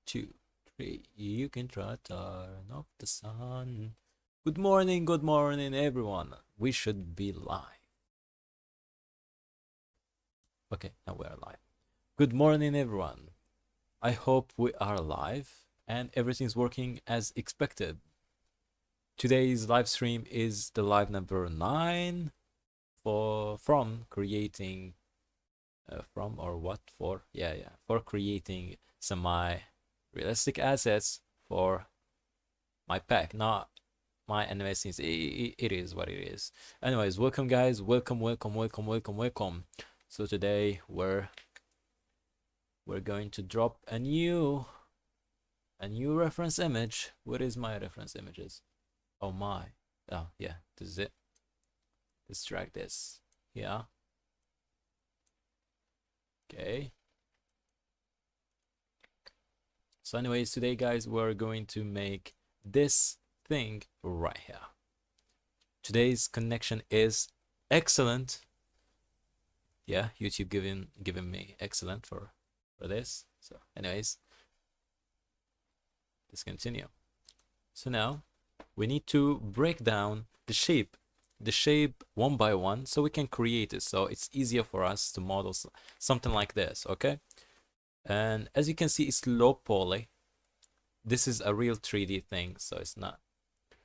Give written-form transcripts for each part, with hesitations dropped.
2, 3. You can try turn off the sun. Good morning, everyone. We should be live. Okay, now we are live. Good morning, everyone. I hope we are live and everything's working as expected. Today's live stream is the live number 9 from creating for creating semi-realistic assets for my pack, not my anime scenes. It is what it is. Anyways, welcome guys, welcome. So today we're going to drop a new reference image. What is my reference images? Oh my. Oh yeah, this is it. Let's drag this. Yeah. Okay. So anyways, today guys, we're going to make this thing right here. Today's connection is excellent. Yeah, YouTube giving me excellent for this. So anyways, let's continue. So now we need to break down the shape one by one so we can create it, so it's easier for us to model something like this. Okay, and as you can see, it's low poly. This is a real 3D thing, so it's not.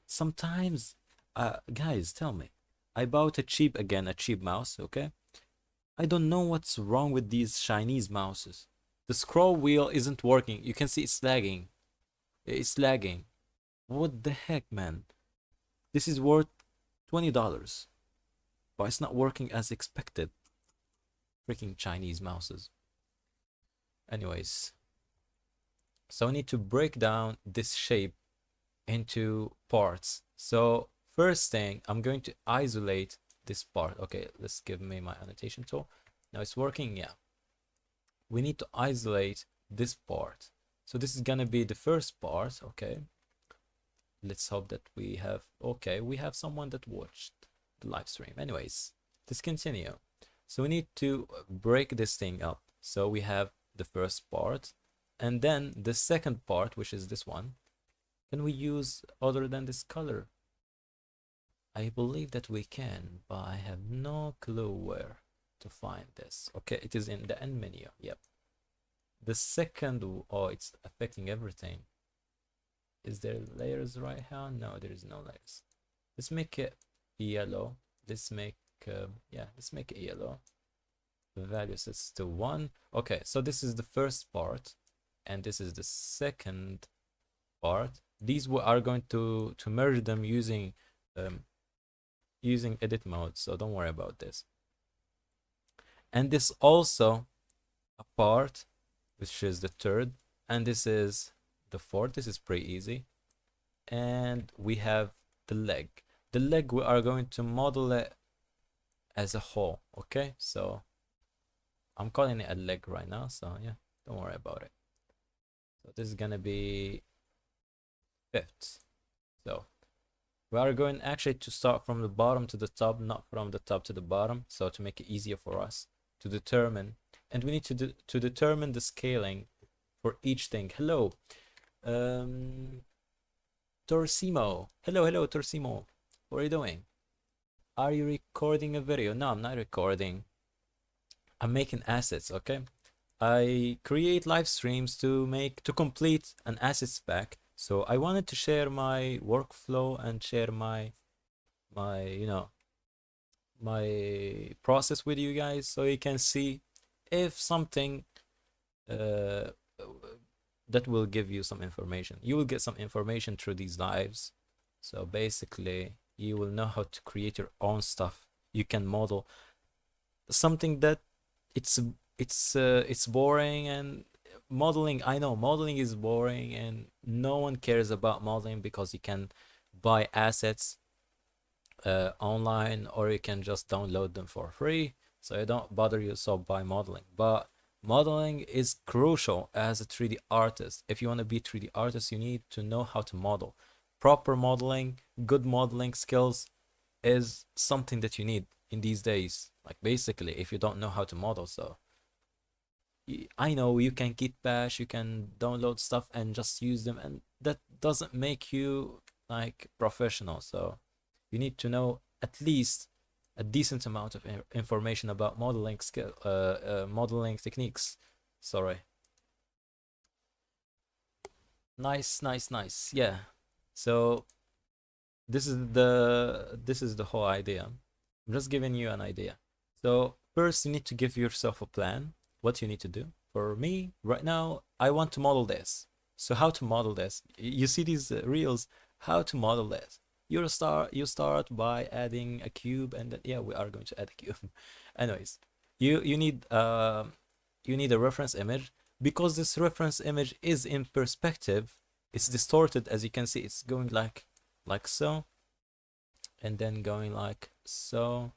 Sometimes guys, tell me, I bought a cheap mouse. Okay, I don't know what's wrong with these Chinese mouses. The scroll wheel isn't working. You can see it's lagging. What the heck, man? This is worth $20, but it's not working as expected. Freaking Chinese mouses. Anyways, so I need to break down this shape into parts. So first thing, I'm going to isolate this part. Okay, let's give me my annotation tool. Now it's working. Yeah, we need to isolate this part. So this is gonna be the first part. Okay, let's hope that we have someone that watched the live stream. Anyways, let's continue. So we need to break this thing up. So we have the first part and then the second part, which is this one. Can we use other than this color? I believe that we can, but I have no clue where to find this. Okay, it is in the end menu. Yep. The second, oh, it's affecting everything. Is there layers right here? No, there is no layers. Let's make it yellow. Let's make it yellow. The value sets to 1. Okay, so this is the first part and this is the second part. These are going to merge them using edit mode, so don't worry about this. And this also a part, which is the third, and this is the fourth. This is pretty easy. And we have the leg. The leg, we are going to model it as a whole. Okay, so I'm calling it a leg right now, so yeah, don't worry about it. So this is gonna be fifth. So we are going actually to start from the bottom to the top, not from the top to the bottom, so to make it easier for us to determine. And we need to determine the scaling for each thing. Hello, Torsimo. Hello, Torsimo. What are you doing? Are you recording a video? No, I'm not recording. I'm making assets. Okay, I create live streams to complete an assets pack. So I wanted to share my workflow and share my process with you guys, so you can see if something that will give you some information. You will get some information through these lives. So basically, you will know how to create your own stuff. You can model something that it's boring, and modeling, I know modeling is boring and no one cares about modeling because you can buy assets online, or you can just download them for free, so you don't bother yourself by modeling. But modeling is crucial as a 3D artist. If you want to be a 3D artist, you need to know how to model. Proper modeling, good modeling skills is something that you need in these days. Like basically, if you don't know how to model, so I know you can git bash, you can download stuff and just use them, and that doesn't make you like professional. So you need to know at least a decent amount of information about modeling modeling techniques. Sorry. Nice, nice, nice. Yeah. So this is the whole idea. I'm just giving you an idea. So first you need to give yourself a plan, what you need to do. For me, right now, I want to model this. So how to model this? You see these reels, how to model this. You start by adding a cube, and then, yeah, we are going to add a cube. Anyways, you need a reference image. Because this reference image is in perspective, it's distorted. As you can see, it's going like so, and then going like so,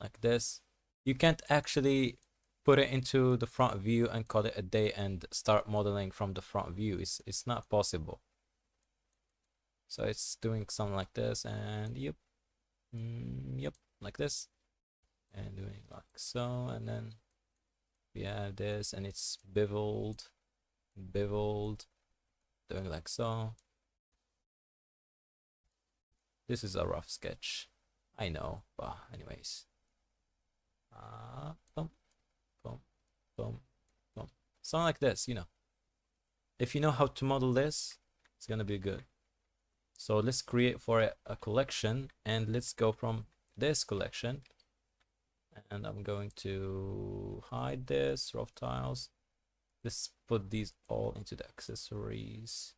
like this. You can't actually put it into the front view and call it a day and start modeling from the front view. It's not possible. So it's doing something like this, and yep, yep, like this, and doing like so, and then we have this, and it's beveled, doing like so. This is a rough sketch, I know, but anyways. Boom, boom, boom, boom. Something like this, you know. If you know how to model this, it's gonna be good. So let's create for it a collection, and let's go from this collection. And I'm going to hide this, rough tiles. Let's put these all into the accessories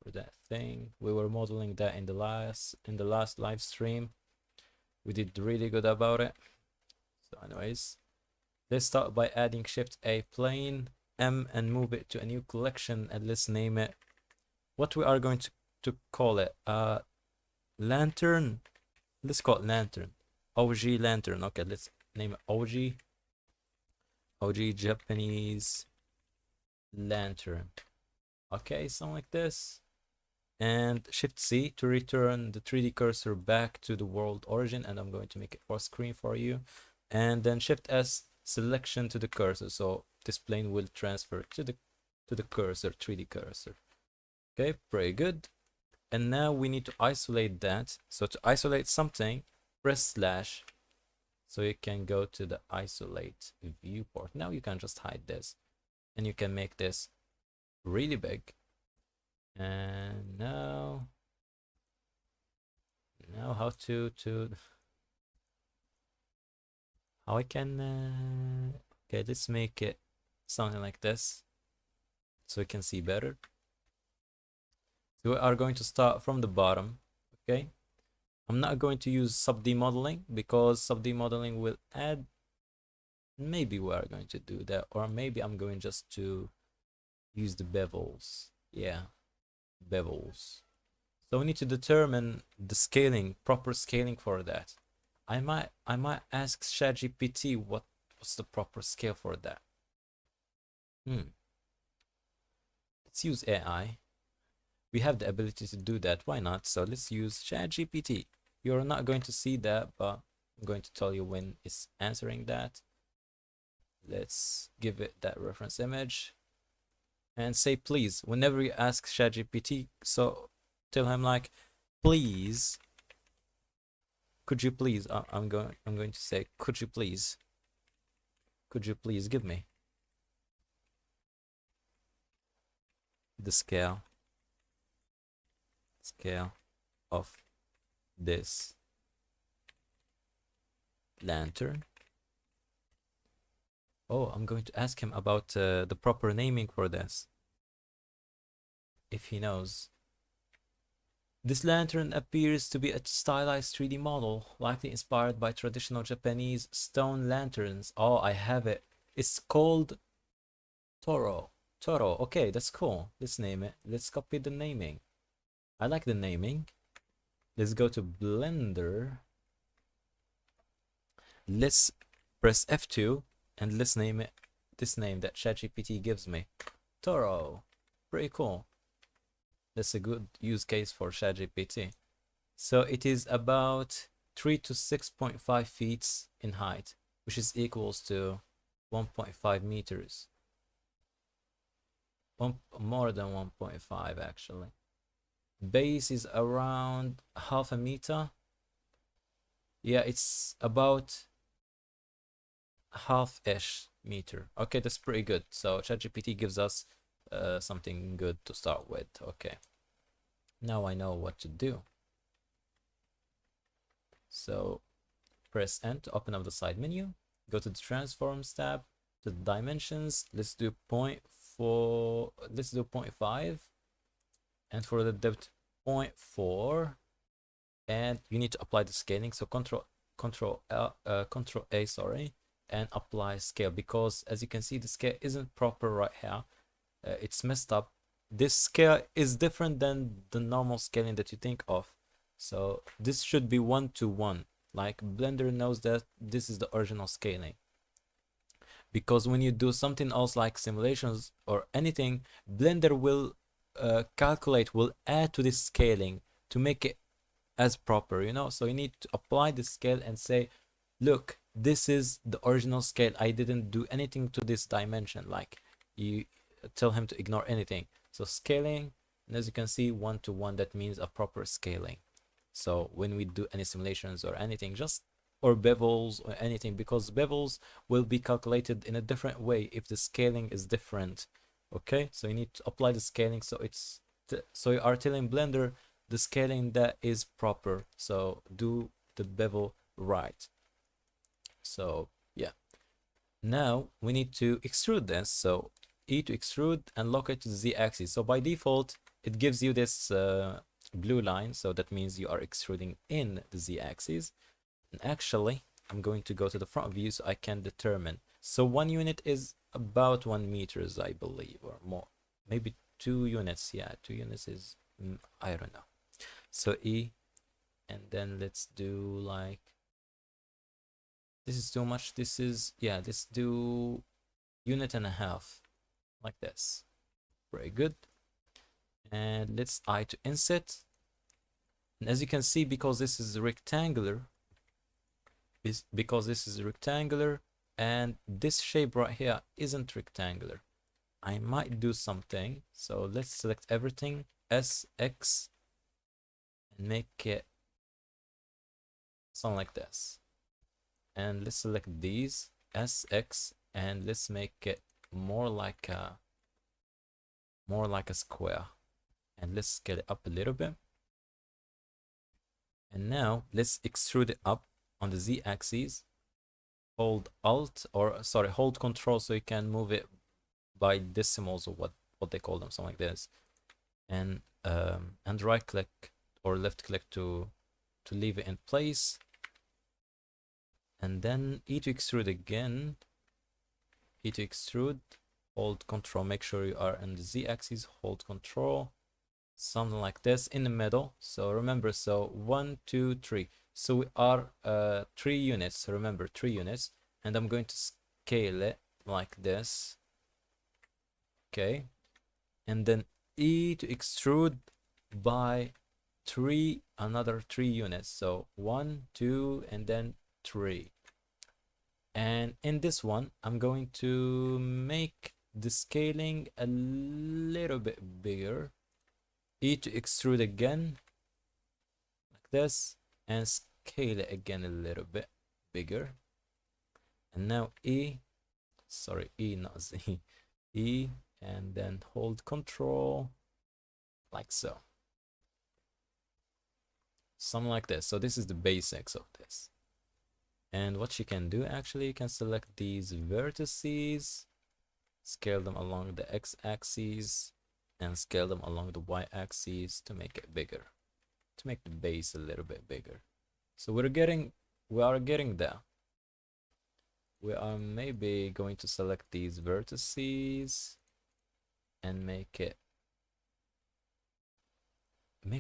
for that thing. We were modeling that in the last live stream. We did really good about it. So anyways, let's start by adding Shift A plane M and move it to a new collection, and let's name it what we are going to call it. Lantern. Let's call it lantern. OG lantern. Okay, let's name it OG Japanese lantern. Okay, something like this. And Shift C to return the 3D cursor back to the world origin, and I'm going to make it full screen for you. And then Shift S selection to the cursor, so this plane will transfer to the cursor, 3D cursor. Okay, very good. And now we need to isolate that. So to isolate something, press slash, so you can go to the isolate viewport. Now you can just hide this, and you can make this really big. And now how I can okay, let's make it something like this so you can see better. So we are going to start from the bottom. Okay, I'm not going to use sub-D modeling because sub-D modeling will add, maybe we are going to do that, or maybe I'm going just to use the bevels. Yeah, bevels. So we need to determine the scaling, proper scaling for that. I might ask ChatGPT what's the proper scale for that. Let's use AI. We have the ability to do that. Why not? So let's use ChatGPT. You're not going to see that, but I'm going to tell you when it's answering that. Let's give it that reference image and say please whenever you ask ChatGPT. So tell him like, please, could you please, I'm going to say, could you please give me the scale of this lantern. Oh, I'm going to ask him about the proper naming for this, if he knows. This lantern appears to be a stylized 3D model, likely inspired by traditional Japanese stone lanterns. Oh, I have it. It's called Toro. Toro. Okay, that's cool. Let's name it. Let's copy the naming. I like the naming. Let's go to Blender. Let's press F2 and let's name it this name that ChatGPT gives me. Toro. Pretty cool. That's a good use case for ChatGPT. So it is about 3 to 6.5 feet in height, which is equals to 1.5 meters. More than 1.5 actually. Base is around half a meter. Yeah, it's about half-ish meter. Okay, that's pretty good. So ChatGPT gives us something good to start with. Okay, now I know what to do. So press N to open up the side menu. Go to the Transforms tab, to the Dimensions. Let's do 0.4. Let's do 0.5, and for the depth 0.4. And you need to apply the scaling. So Control A, sorry, and apply scale, because as you can see the scale isn't proper right here. It's messed up. This scale is different than the normal scaling that you think of. So this should be 1:1. Like Blender knows that this is the original scaling. Because when you do something else like simulations or anything, Blender will will add to this scaling to make it as proper, you know. So you need to apply the scale and say, look, this is the original scale. I didn't do anything to this dimension. Like, you tell him to ignore anything. So scaling, and as you can see, 1:1, that means a proper scaling. So when we do any simulations or anything, just or bevels or anything, because bevels will be calculated in a different way if the scaling is different. Okay, so you need to apply the scaling, so it's so you are telling Blender the scaling that is proper. So do the bevel right. So yeah, now we need to extrude this. So E to extrude and lock it to the Z-axis. So by default it gives you this blue line, so that means you are extruding in the Z-axis. And actually I'm going to go to the front view so I can determine. So 1 unit is about 1 meters, I believe, or more, maybe 2 units. Yeah, 2 units is I don't know. So E, and then let's do like, this is too much. This is, yeah, let's do 1.5 like this. Very good. And let's I to inset. And as you can see, because this is rectangular, and this shape right here isn't rectangular, I might do something. So let's select everything, SX, and make it something like this. And let's select these, SX, and let's make it more like a square. And let's scale it up a little bit. And now let's extrude it up on the Z-axis. Hold Alt, or sorry, hold Control, so you can move it by decimals, or what they call them, something like this. And right click or left click to leave it in place. And then E to extrude again. E to extrude, hold Control, make sure you are in the Z-axis, hold Control, something like this in the middle. So remember, so 1, 2, 3. So we are 3 units. Remember, 3 units, and I'm going to scale it like this. Okay, and then E to extrude by 3, another 3 units. So 1, 2, and then 3. And in this one, I'm going to make the scaling a little bit bigger. E to extrude again, like this, and scale it again a little bit bigger. And now E, sorry, E, not Z, E, and then hold Control, like so. Something like this. So this is the basics of this. And what you can do, actually, you can select these vertices, scale them along the x-axis, and scale them along the y-axis to make it bigger, to make the base a little bit bigger. So we are getting there. We are maybe going to select these vertices and make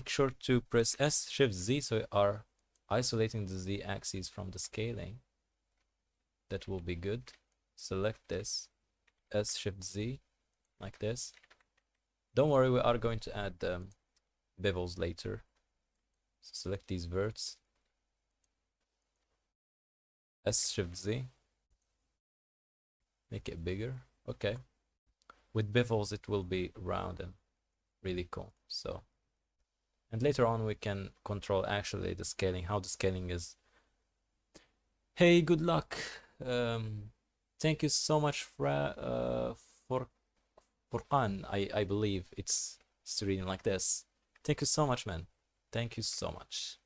sure to press S Shift Z, so you are isolating the Z-axis from the scaling. That will be good. Select this, S Shift Z, like this. Don't worry, we are going to add bevels later. So select these verts, S Shift Z, Make it bigger. Okay. With bevels, it will be round and really cool. So, and later on, we can control actually the scaling, how the scaling is. Hey, good luck. Thank you so much for Furqan. I believe it's reading like this. Thank you so much, man. Thank you so much.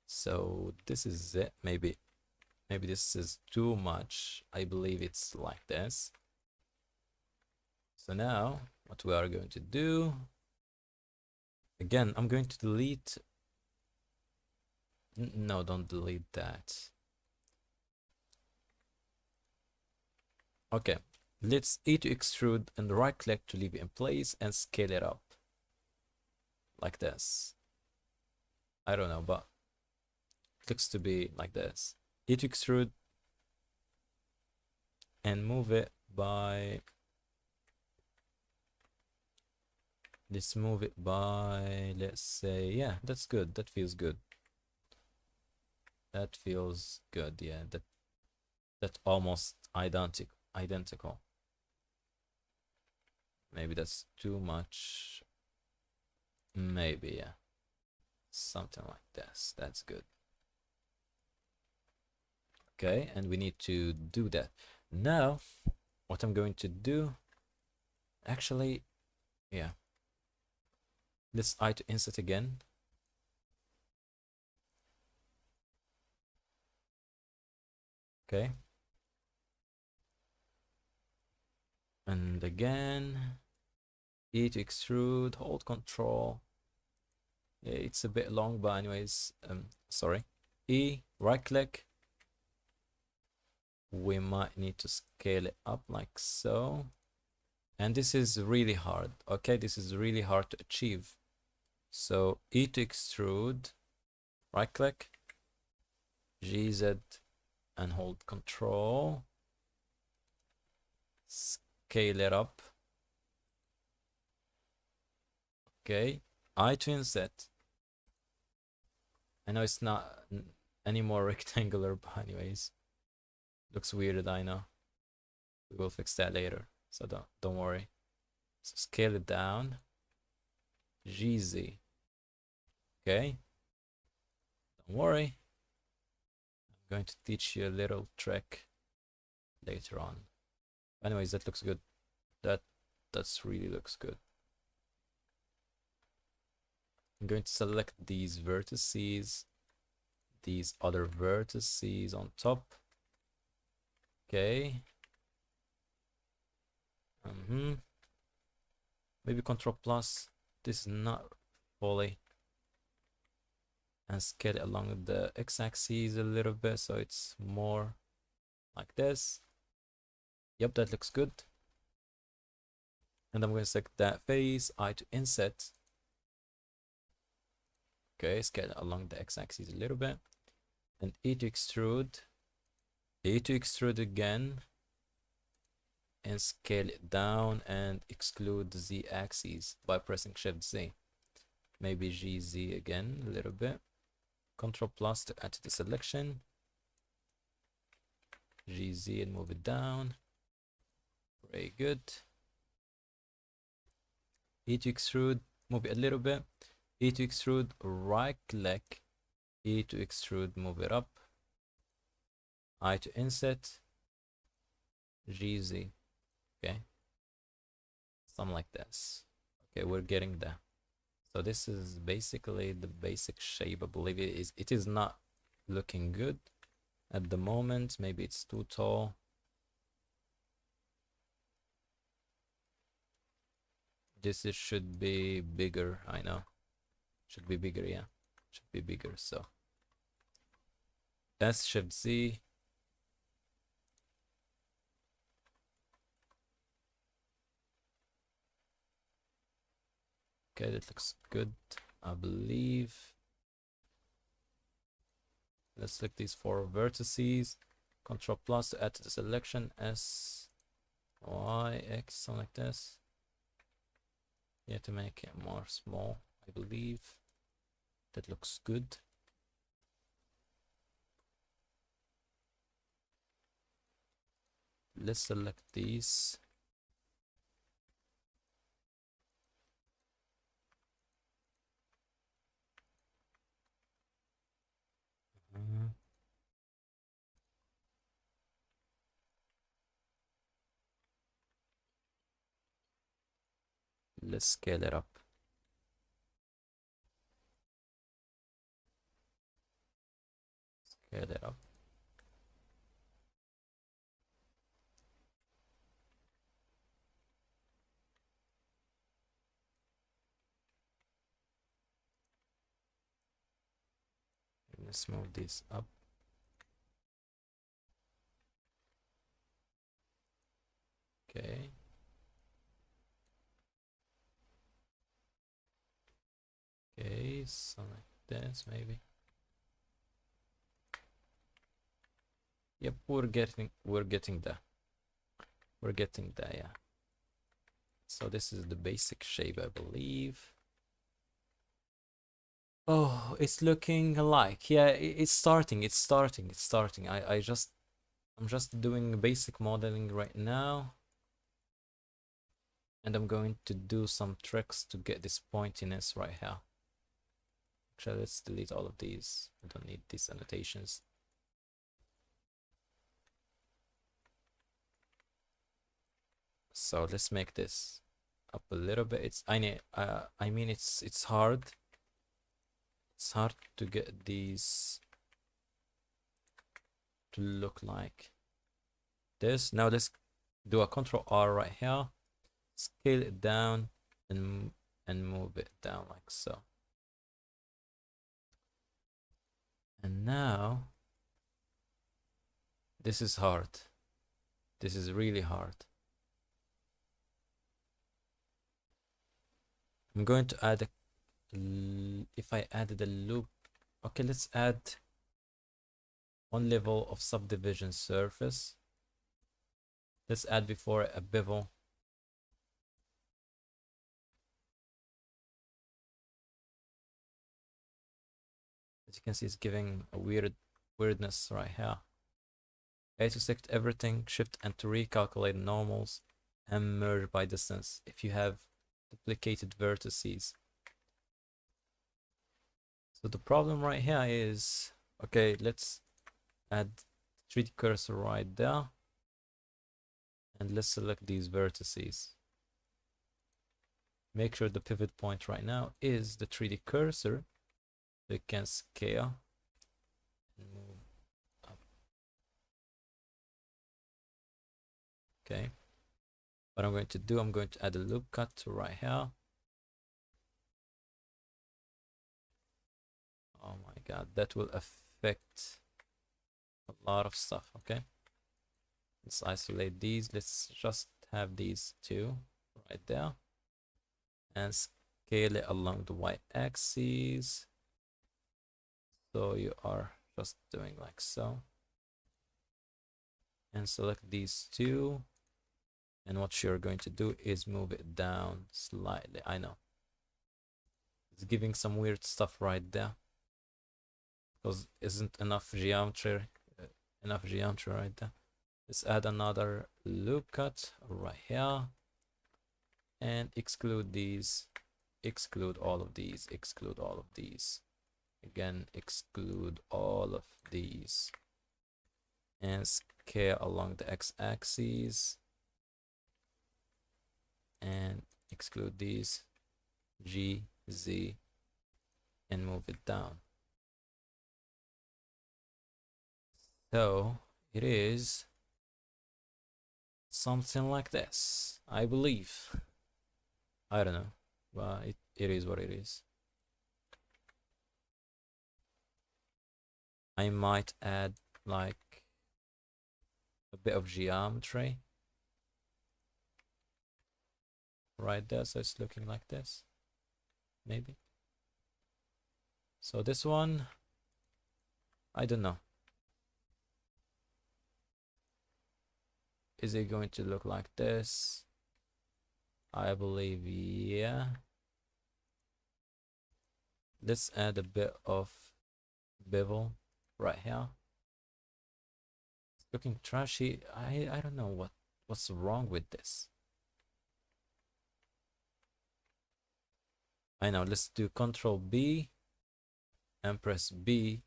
So this is it. Maybe this is too much. I believe it's like this. So now what we are going to do, again, I'm going to delete. No, don't delete that. Okay, let's E to extrude and right click to leave it in place and scale it up like this. I don't know, but it looks to be like this. E to extrude and move it by, let's move it by, let's say, yeah, that's good. That feels good. That feels good. Yeah, that's almost identical. Maybe that's too much. Maybe, yeah. Something like this. That's good. Okay, and we need to do that. Now, what I'm going to do, actually, yeah. Let's I to insert again. Okay. And again, E to extrude, hold control. Yeah, it's a bit long, but anyways, sorry. E, right click. We might need to scale it up like so. And this is really hard. Okay, this is really hard to achieve. So E to extrude, right click, GZ, and hold control. Scale it up. Okay, I to inset. I know it's not any more rectangular, but anyways, looks weird. I know. We will fix that later, so don't worry. So scale it down. GZ. Okay. Don't worry. I'm going to teach you a little trick later on. Anyways, that looks good. That's really looks good. I'm going to select these vertices, these other vertices on top. Okay. Maybe Control Plus. This is not fully. And scale it along the x-axis a little bit so it's more like this. Yep, that looks good. And I'm going to select that face, I to inset. Okay, scale it along the x-axis a little bit. And E to extrude. E to extrude again. And scale it down and exclude the z-axis by pressing Shift Z. Maybe GZ again a little bit. Control Plus to add to the selection. GZ and move it down. Very good. E to extrude, move it a little bit. E to extrude, right click. E to extrude, move it up. I to inset. GZ. Okay. Something like this. Okay, we're getting there. So this is basically the basic shape. I believe it is not looking good at the moment. Maybe it's too tall. This should be bigger. I know. Should be bigger, yeah. Should be bigger. So that's Shift Z. Okay, that looks good, I believe. Let's select these 4 vertices. Control Plus to add to the selection. S, Y, X, something like this. Yeah, to make it more small, I believe. That looks good. let's select these. Uh, let's scale it up. Scale it up. Let's move this up. Okay. Okay, something like this maybe. Yep, we're getting there. We're getting there, yeah. So this is the basic shape, I believe. Oh, it's looking alike. Yeah, it's starting. I'm just doing basic modeling right now. And I'm going to do some tricks to get this pointiness right here. Actually, let's delete all of these. I don't need these annotations. So let's make this up a little bit. I mean it's hard. It's hard to get these to look like this. Now let's do a Control R right here. Scale it down and move it down like so. And now this is hard. This is really hard. I'm going to add a if I added a loop. Okay, let's add one level of subdivision surface. Let's add before a bevel. As you can see, it's giving a weirdness right here. A to select everything, shift and to recalculate normals and merge by distance if you have duplicated vertices. So the problem right here is, okay, let's add 3D cursor right there. And let's select these vertices. Make sure the pivot point right now is the 3D cursor. So you can scale and move up. Okay. What I'm going to do, I'm going to add a loop cut to right here. Oh my god, that will affect a lot of stuff. Okay. Let's isolate these. Let's just have these two right there. And scale it along the y-axis. So you are just doing like so. And select these two. And what you're going to do is move it down slightly. I know. It's giving some weird stuff right there. Because isn't enough geometry right there. Let's add another loop cut right here. And exclude these. Exclude all of these. Exclude all of these. Again, exclude all of these. And scale along the x-axis. And exclude these. G, Z, and move it down. So it is something like this, I believe. I don't know, but it is what it is. I might add like a bit of geometry right there, so it's looking like this, maybe. So this one, I don't know. Is it going to look like this? I believe, yeah. Let's add a bit of bevel right here. looking trashy. I don't know what's wrong with this. I know. Let's do Control B and press B.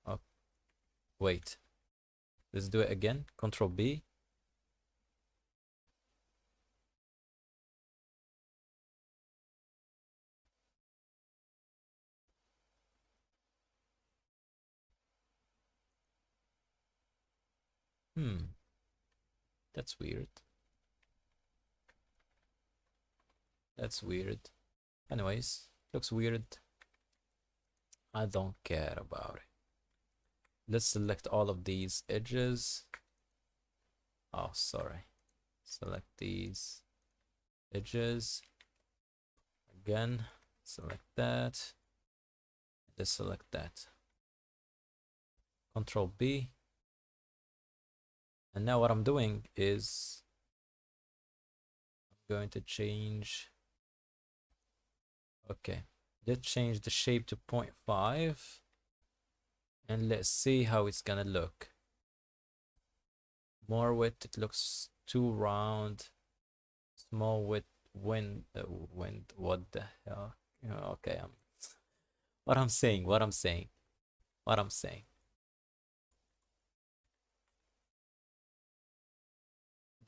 Oh, wait. Let's do it again. Control B. That's weird. That's weird. Anyways, looks weird. I don't care about it. Let's select all of these edges. Oh, sorry. Select these edges. Again, select that. Let's select that. Control B. And now what I'm doing is I'm going to change. Okay, let's change the shape to 0.5 and let's see how it's gonna look. More width, it looks too round. Small width, wind, what the hell? Okay, what I'm saying.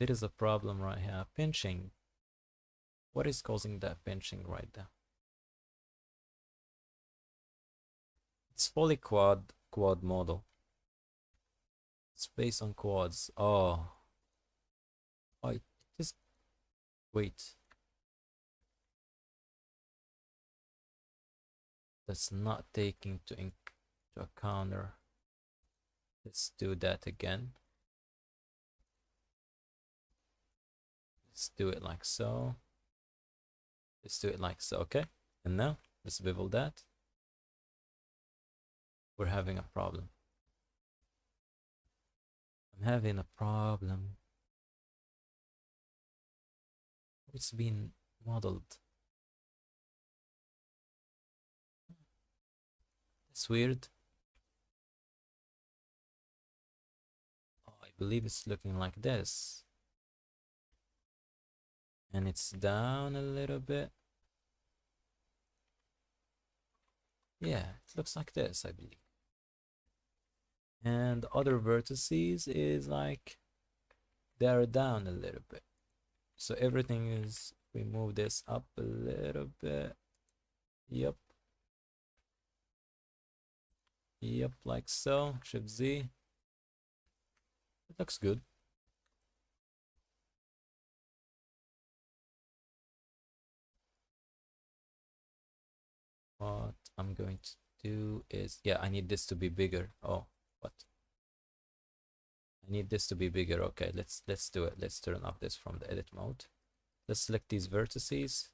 There is a problem right here. Pinching. What is causing that pinching right there? It's fully quad model. It's based on quads. Oh, I just wait. That's not taking into account. Let's do that again. Let's do it like so. Let's do it like so. Okay. And now let's bevel that. We're having a problem. I'm having a problem. It's been modeled. It's weird. Oh, I believe it's looking like this. And it's down a little bit. Yeah, it looks like this, I believe. And other vertices is like they're down a little bit. So everything is, we move this up a little bit. Yep. Yep, like so. Shift Z. It looks good. What I'm going to do is, yeah, I need this to be bigger. Oh, what? I need this to be bigger. Okay, let's do it. Let's turn off this from the edit mode. Let's select these vertices.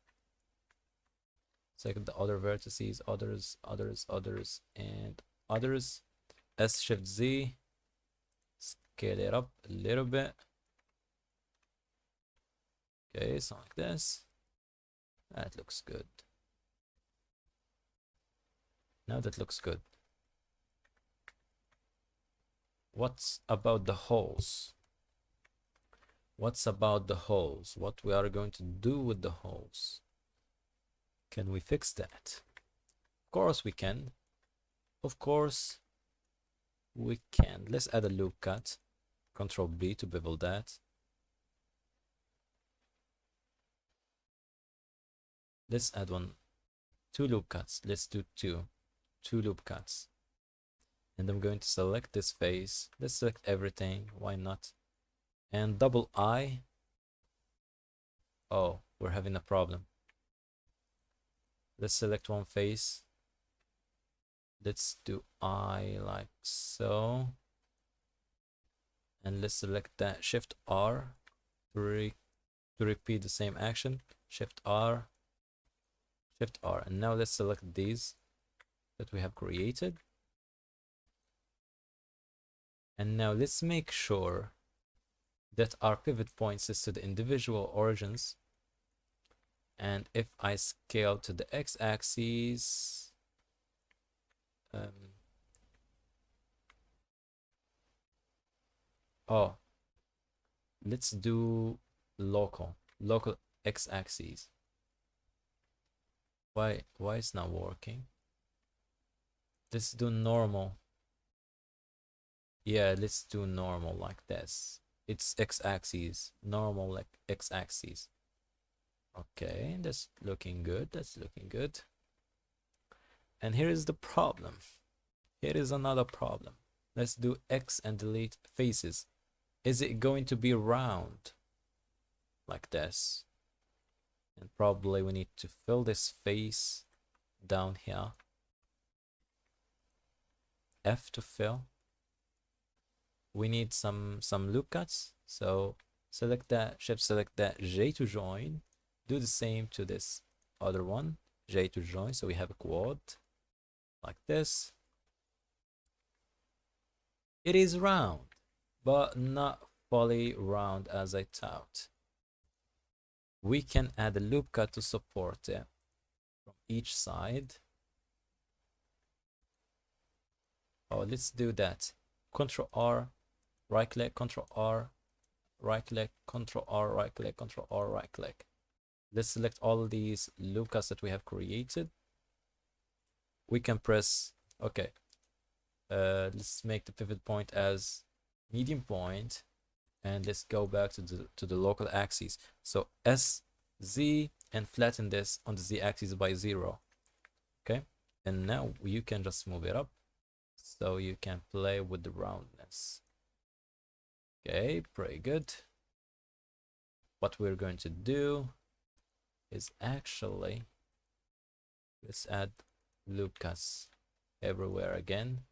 Select the other vertices, others, and others. S Shift Z. Scale it up a little bit. Okay, so like this. That looks good. Now that looks good. What's about the holes? What's about the holes? What we are going to do with the holes? Can we fix that? Of course we can. Of course we can. Let's add a loop cut. Control B to bevel that. Let's add two loop cuts. Let's do two loop cuts. And I'm going to select this face. Let's select everything. Why not? And double I. Oh, we're having a problem. Let's select one face. Let's do I like so. And let's select that. Shift R to repeat the same action. Shift R. Shift R. And now let's select these that we have created. And now let's make sure that our pivot points is to the individual origins. And if I scale to the x-axis, Oh, let's do local x-axis. Why it's not working? Let's do normal. Yeah, let's do normal like this. It's x-axis, normal like x-axis. Okay, that's looking good. That's looking good. And here is the problem. Here is another problem. Let's do X and delete faces. Is it going to be round like this? And probably we need to fill this face down here. F to fill. We need some loop cuts. So select that, shift select that, J to join. Do the same to this other one, J to join. So we have a quad like this. It is round, but not fully round as I thought. We can add a loop cut to support it from each side. Oh, let's do that. Control R, right click, Control R, right click, Control R, right click, Control R, right click. Let's select all these loop cuts that we have created. We can press, okay. Let's make the pivot point as medium point, and let's go back to the local axis. So S, Z, and flatten this on the Z axis by 0. Okay, and now you can just move it up so you can play with the roundness. Okay, pretty good. What we're going to do is actually, let's add loop cuts everywhere again,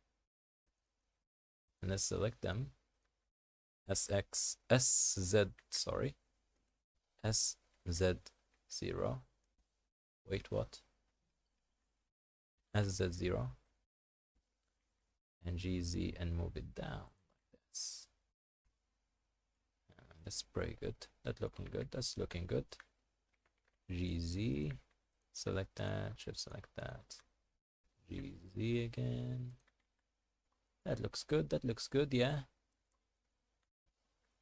and let's select them. SZ, SZ0. Wait, what? SZ0 and GZ, and move it down like this. That's pretty good. That's looking good. That's looking good. GZ, select that, shift select that. GZ again. That looks good. That looks good. Yeah.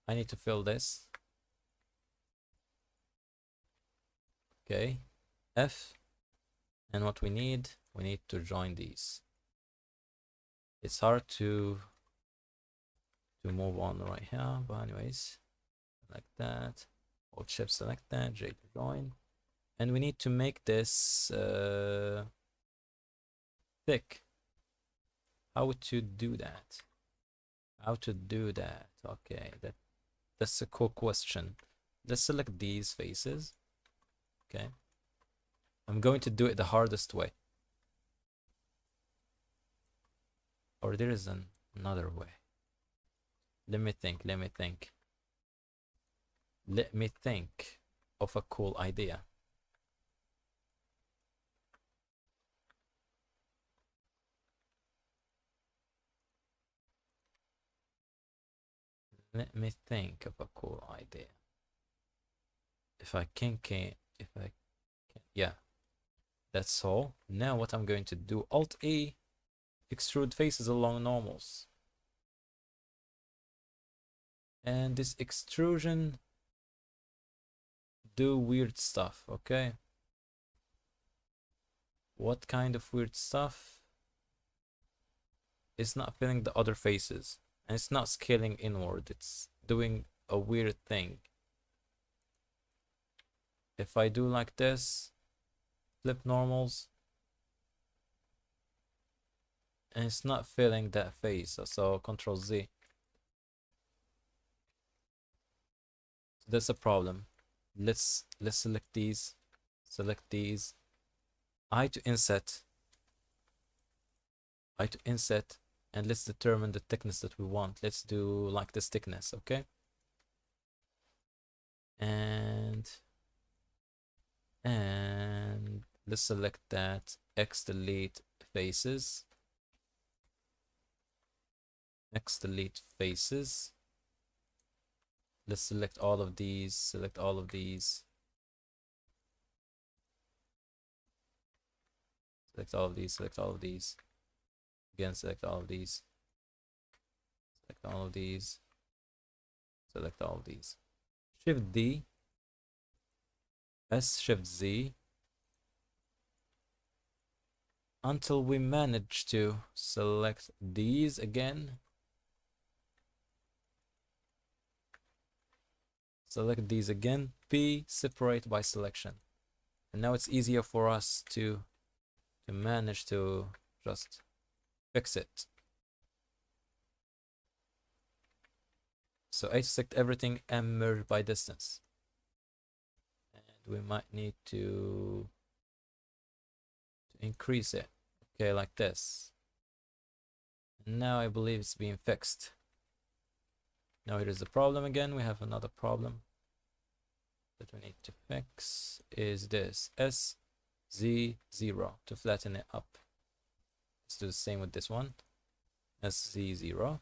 I need to fill this. Okay. F. And what we need to join these. It's hard to move on right here, but anyways, like that. Alt shift select that, J to join. And we need to make this thick. How to do that? How to do that? Okay, that's a cool question. Let's select these faces. Okay. I'm going to do it the hardest way. Or there is another way. Let me think. Let me think of a cool idea. Let me think of a cool idea. If I can, yeah, that's all. Now what I'm going to do, Alt A, extrude faces along normals. And this extrusion do weird stuff, okay? What kind of weird stuff? It's not filling the other faces, and it's not scaling inward. It's doing a weird thing. If I do like this, flip normals, and it's not filling that face, so Control Z. That's a problem. Let's select these, I to inset, and let's determine the thickness that we want. Let's do like this thickness, okay? And let's select that, X delete faces, X delete faces. Let's select all of these, select all of these, select all of these, select all of these. Again, select all of these, select all of these. Select all of these. Shift D, S, Shift Z, until we manage to select these again. Select these again. P, separate by selection. And now it's easier for us to manage to just fix it. So H, select everything and merge by distance. And we might need to increase it. Okay, like this. Now I believe it's being fixed. Now it is a problem again. We have another problem that we need to fix. Is this SZ0 to flatten it up. Let's do the same with this one. SZ0.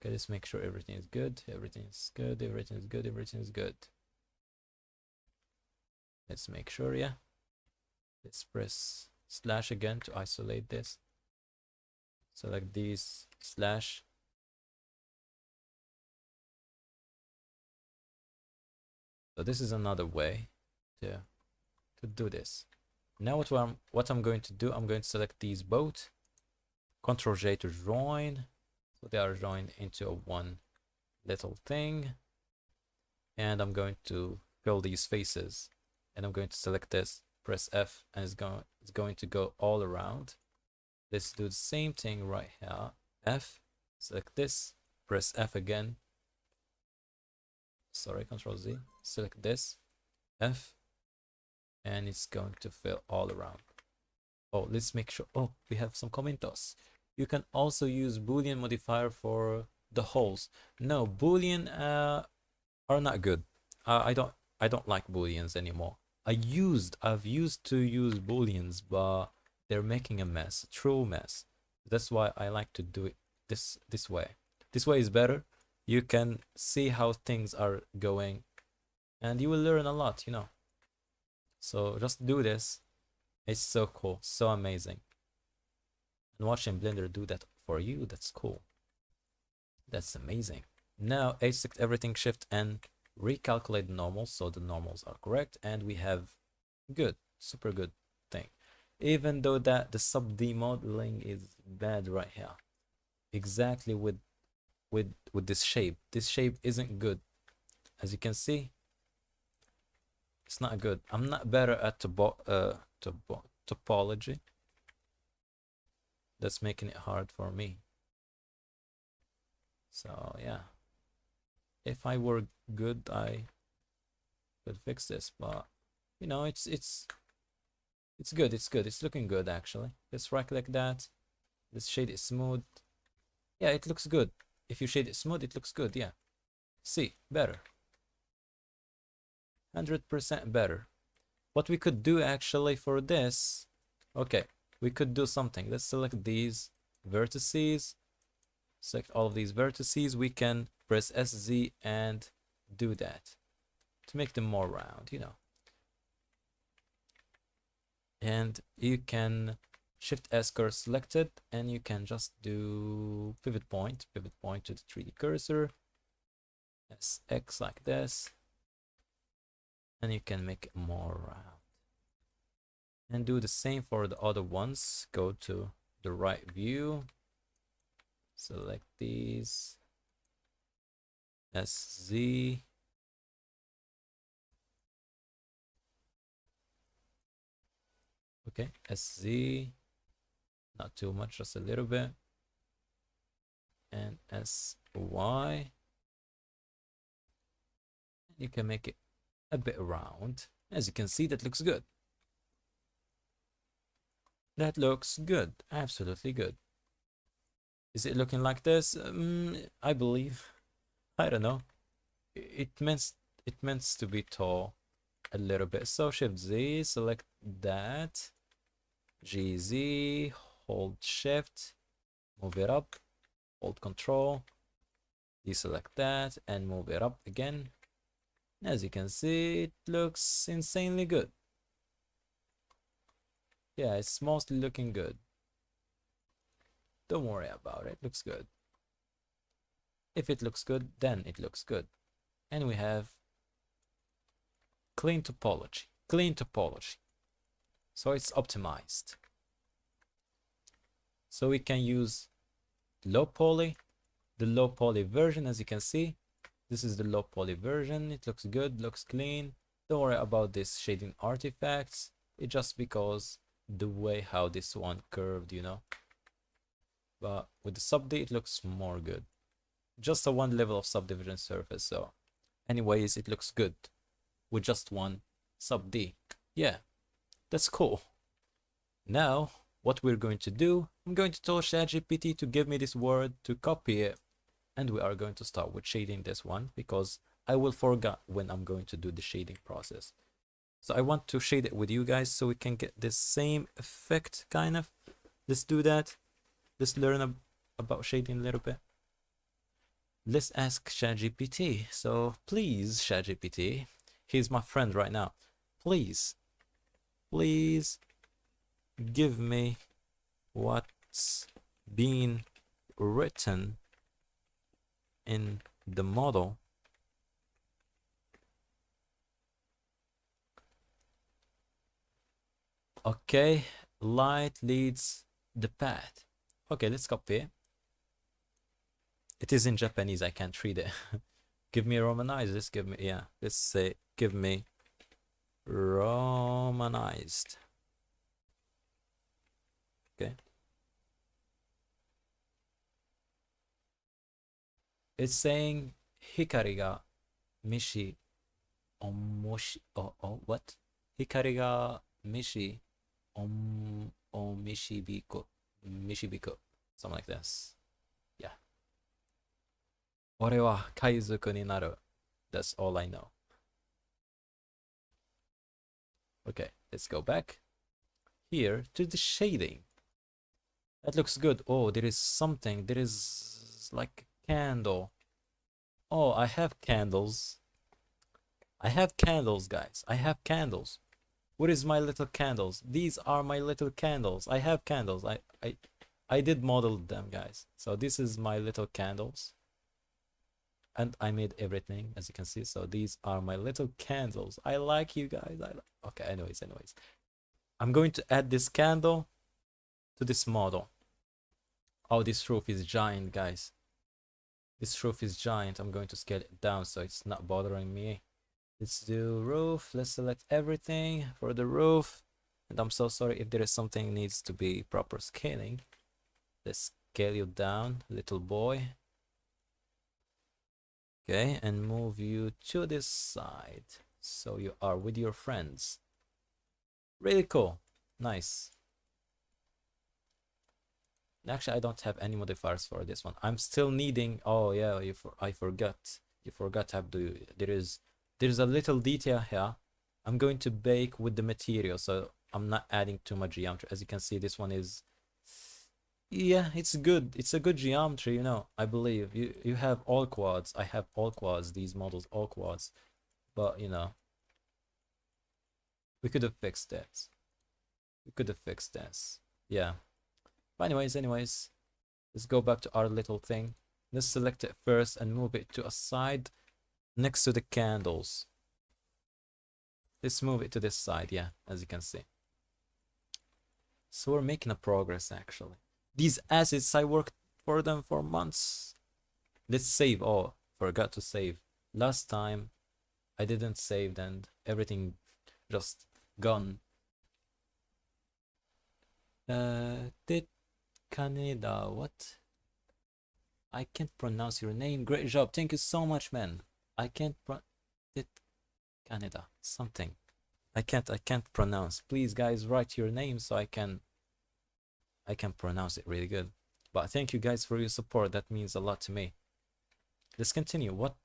Okay, let's make sure everything is good. Everything is good. Everything is good. Everything is good. Let's make sure, yeah. Let's press slash again to isolate this. Select these, slash. So this is another way to do this. Now what I'm going to do, I'm going to select these both. Ctrl J to join. So they are joined into one little thing. And I'm going to fill these faces. And I'm going to select this, press F, and it's going to go all around. Let's do the same thing right here. F, select this, press F again. Sorry, Ctrl Z. Select this, F, and it's going to fill all around. Oh, let's make sure. Oh, we have some commentos. You can also use Boolean modifier for the holes. No, Boolean are not good. I don't like Booleans anymore. I've used to use Booleans, but they're making a mess, a true mess. That's why I like to do it this way. This way is better. You can see how things are going, and you will learn a lot, you know. So just do this. It's so cool, so amazing. And watching Blender do that for you, that's cool. That's amazing. Now select everything, shift and recalculate the normals, so the normals are correct, and we have good, super good thing. Even though that the sub D modeling is bad right here, exactly with this shape. This shape isn't good, as you can see. It's not good. I'm not better at topology. That's making it hard for me. So yeah, if I were good, I could fix this, but you know, it's good. It's good. It's looking good actually. Let's right click that. Let's shade it smooth. Yeah, it looks good. If you shade it smooth, it looks good. Yeah. See, better. 100% better. What we could do actually for this, okay, we could do something. Let's select these vertices. Select all of these vertices. We can press SZ and do that to make them more round, you know. And you can Shift S cursor selected, and you can just do pivot point to the 3D cursor, SX like this, and you can make it more round. And do the same for the other ones. Go to the right view, select these, SZ, okay, SZ, not too much, just a little bit, and SY. You can make it a bit round. As you can see, that looks good. That looks good, absolutely good. Is it looking like this? I believe. I don't know. It meant to be tall a little bit. So Shift Z, select that. GZ, hold Shift, move it up, hold Control, deselect that, and move it up again. As you can see, it looks insanely good. Yeah, it's mostly looking good. Don't worry about it. Looks good. If it looks good, then it looks good. And we have clean topology. Clean topology. So it's optimized. So we can use low poly, the low poly version. As you can see, this is the low poly version. It looks good, looks clean. Don't worry about this shading artifacts. It's just because the way how this one curved, you know. But with the sub D, it looks more good. Just a one level of subdivision surface. So anyways, it looks good with just one sub D. Yeah, that's cool. Now what we're going to do, I'm going to tell ChatGPT to give me this word, to copy it, and we are going to start with shading this one because I will forget when I'm going to do the shading process. So I want to shade it with you guys so we can get this same effect kind of. Let's do that. Let's learn about shading a little bit. Let's ask ChatGPT. So please, ChatGPT, he's my friend right now. Please give me what's being written in the model. Okay, light leads the path. Okay, let's copy. It is in Japanese, I can't read it. Give me romanized. Let's give me, yeah, let's say give me romanized. Okay. It's saying hikari ga mishi omoshi what? Hikari ga mishi omishibiko something like this. Yeah. Ore wa kaizuku ni naru. That's all I know. Okay, let's go back here to the shading. That looks good. Oh, there is something. There is like a candle. Oh, I have candles. I have candles, guys. I have candles. What is my little candles? These are my little candles. I have candles. I did model them, guys. So this is my little candles. And I made everything, as you can see. So these are my little candles. I like you guys. Okay, anyways. I'm going to add this candle to this model. Oh, this roof is giant, guys. This roof is giant. I'm going to scale it down so it's not bothering me. Let's do roof. Let's select everything for the roof. And I'm so sorry if there is something needs to be proper scaling. Let's scale you down, little boy. Okay, and move you to this side so you are with your friends. Really cool. Nice. Actually, I don't have any modifiers for this one. I'm still needing. Oh yeah, I forgot. You forgot how to do. There's a little detail here. I'm going to bake with the material, so I'm not adding too much geometry. As you can see, this one is. Yeah, it's good. It's a good geometry, you know. I believe you have all quads. I have all quads. These models all quads, but you know, we could have fixed this. We could have fixed this. Yeah. But anyways, let's go back to our little thing. Let's select it first and move it to a side next to the candles. Let's move it to this side, yeah, as you can see. So we're making a progress actually. These assets, I worked for them for months. Let's save. Oh, forgot to save. Last time I didn't save and everything just gone. Did Kaneda, what? I can't pronounce your name. Great job. Thank you so much, man. I can't did Canada something. I can't pronounce. Please guys, write your name so I can pronounce it really good. But thank you guys for your support. That means a lot to me. Let's continue. What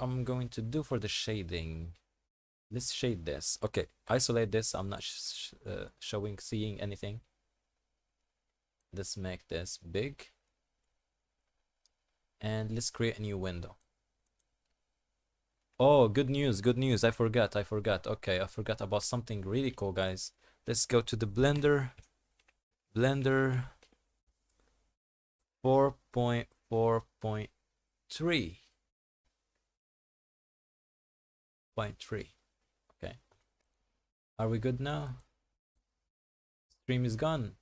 I'm going to do for the shading. Let's shade this. Okay, isolate this. I'm not seeing anything. Let's make this big. And let's create a new window. Oh, good news, good news. I forgot. Okay, I forgot about something really cool, guys. Let's go to the Blender. 4.4.3. 0.3. Okay. Are we good now? Stream is gone.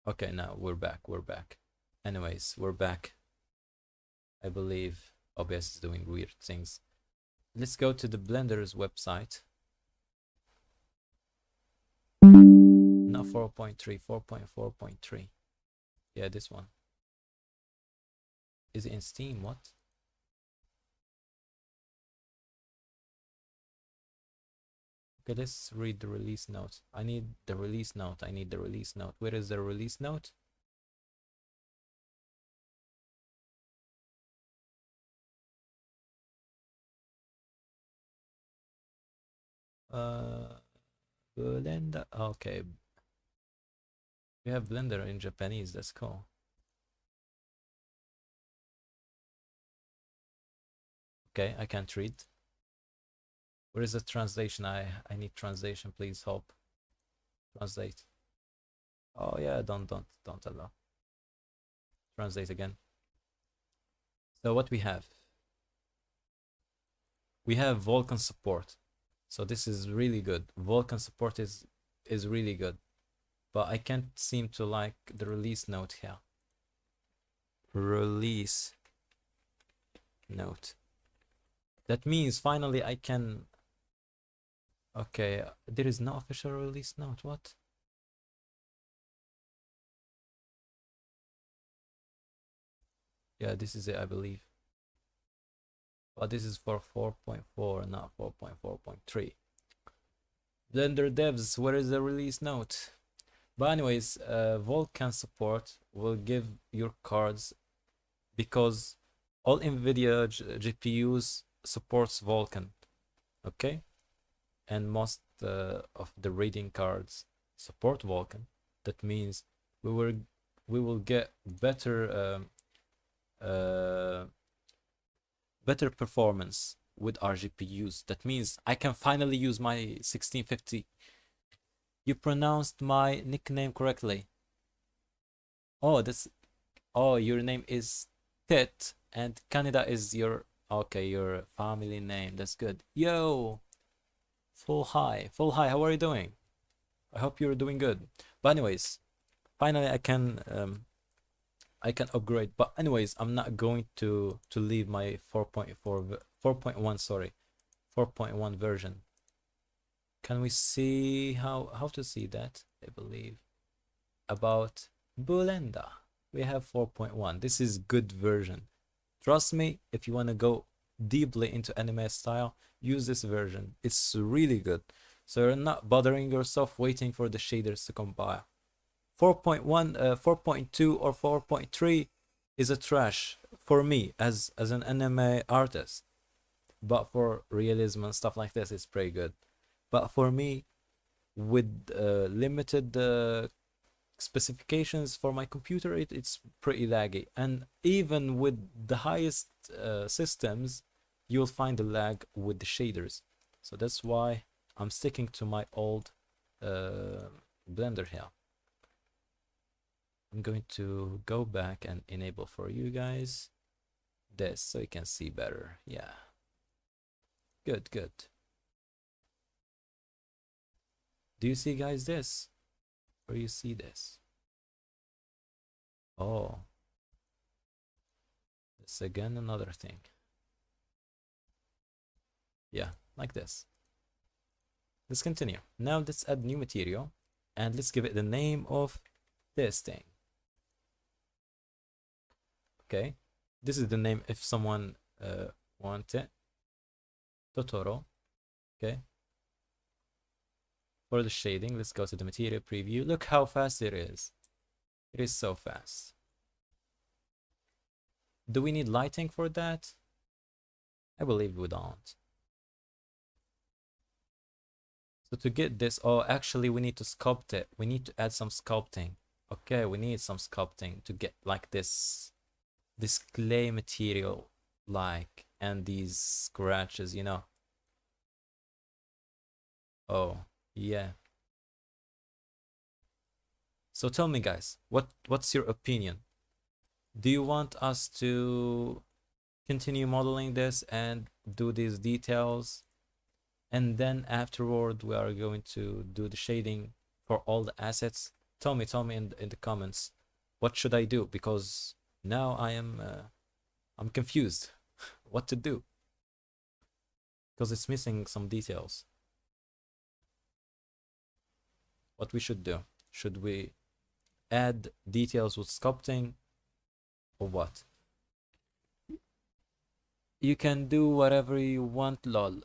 Okay, now we're back. We're back. Anyways, we're back. I believe OBS is doing weird things. Let's go to the Blender's website. Not 4.3, 4.4.3. Yeah, this one. Is it in Steam? What? Okay, let's read the release note. I need the release note. I need the release note. Where is the release note? Blender. Okay. We have Blender in Japanese. That's cool. Okay, I can't read. Where is the translation? I need translation, please. Hope. Translate. Oh yeah, don't allow. Translate again. So what we have? We have Vulkan support. So this is really good. Vulkan support is really good. But I can't seem to like the release note here. Release note. That means finally I can... Okay, there is no official release note. What? Yeah, this is it, I believe. But this is for 4.4, not 4.4.3. Blender devs, where is the release note? But anyways, Vulkan support will give your cards, because all NVIDIA GPUs supports Vulkan, okay? And most of the reading cards support Vulkan. That means we will get better better performance with our GPUs. That means I can finally use my 1650. You pronounced my nickname correctly. Oh, your name is Tet, and Canada is your... Okay, your family name. That's good. Yo, full hi, how are you doing? I hope you're doing good. But anyways, finally I can upgrade. But anyways, I'm not going to leave my 4.1, sorry, 4.1 version. Can we see how to see that? I believe about Blender. We have 4.1. This is good version. Trust me, if you want to go deeply into anime style, use this version. It's really good. So you're not bothering yourself waiting for the shaders to compile. 4.1, 4.2 or 4.3 is a trash for me as an anime artist. But for realism and stuff like this, it's pretty good. But for me, with limited specifications for my computer, it's pretty laggy. And even with the highest systems, you'll find the lag with the shaders. So that's why I'm sticking to my old Blender here. I'm going to go back and enable for you guys this so you can see better. Yeah, good. Do you see, guys, this? Or you see this? Oh, that's again another thing. Yeah, like this. Let's continue. Now let's add new material and let's give it the name of this thing. Okay, this is the name if someone wants it. Totoro. Okay. For the shading, let's go to the material preview. Look how fast it is. It is so fast. Do we need lighting for that? I believe we don't. So to get this, oh, actually we need to sculpt it. We need to add some sculpting. Okay, we need some sculpting to get like this clay material, like, and these scratches, you know. Oh, yeah. So tell me, guys, what's your opinion? Do you want us to continue modeling this and do these details, and then afterward we are going to do the shading for all the assets? Tell me in the comments, what should I do? Because now I'm confused what to do, because it's missing some details. What we should do? Should we add details with sculpting or what? You can do whatever you want, lol.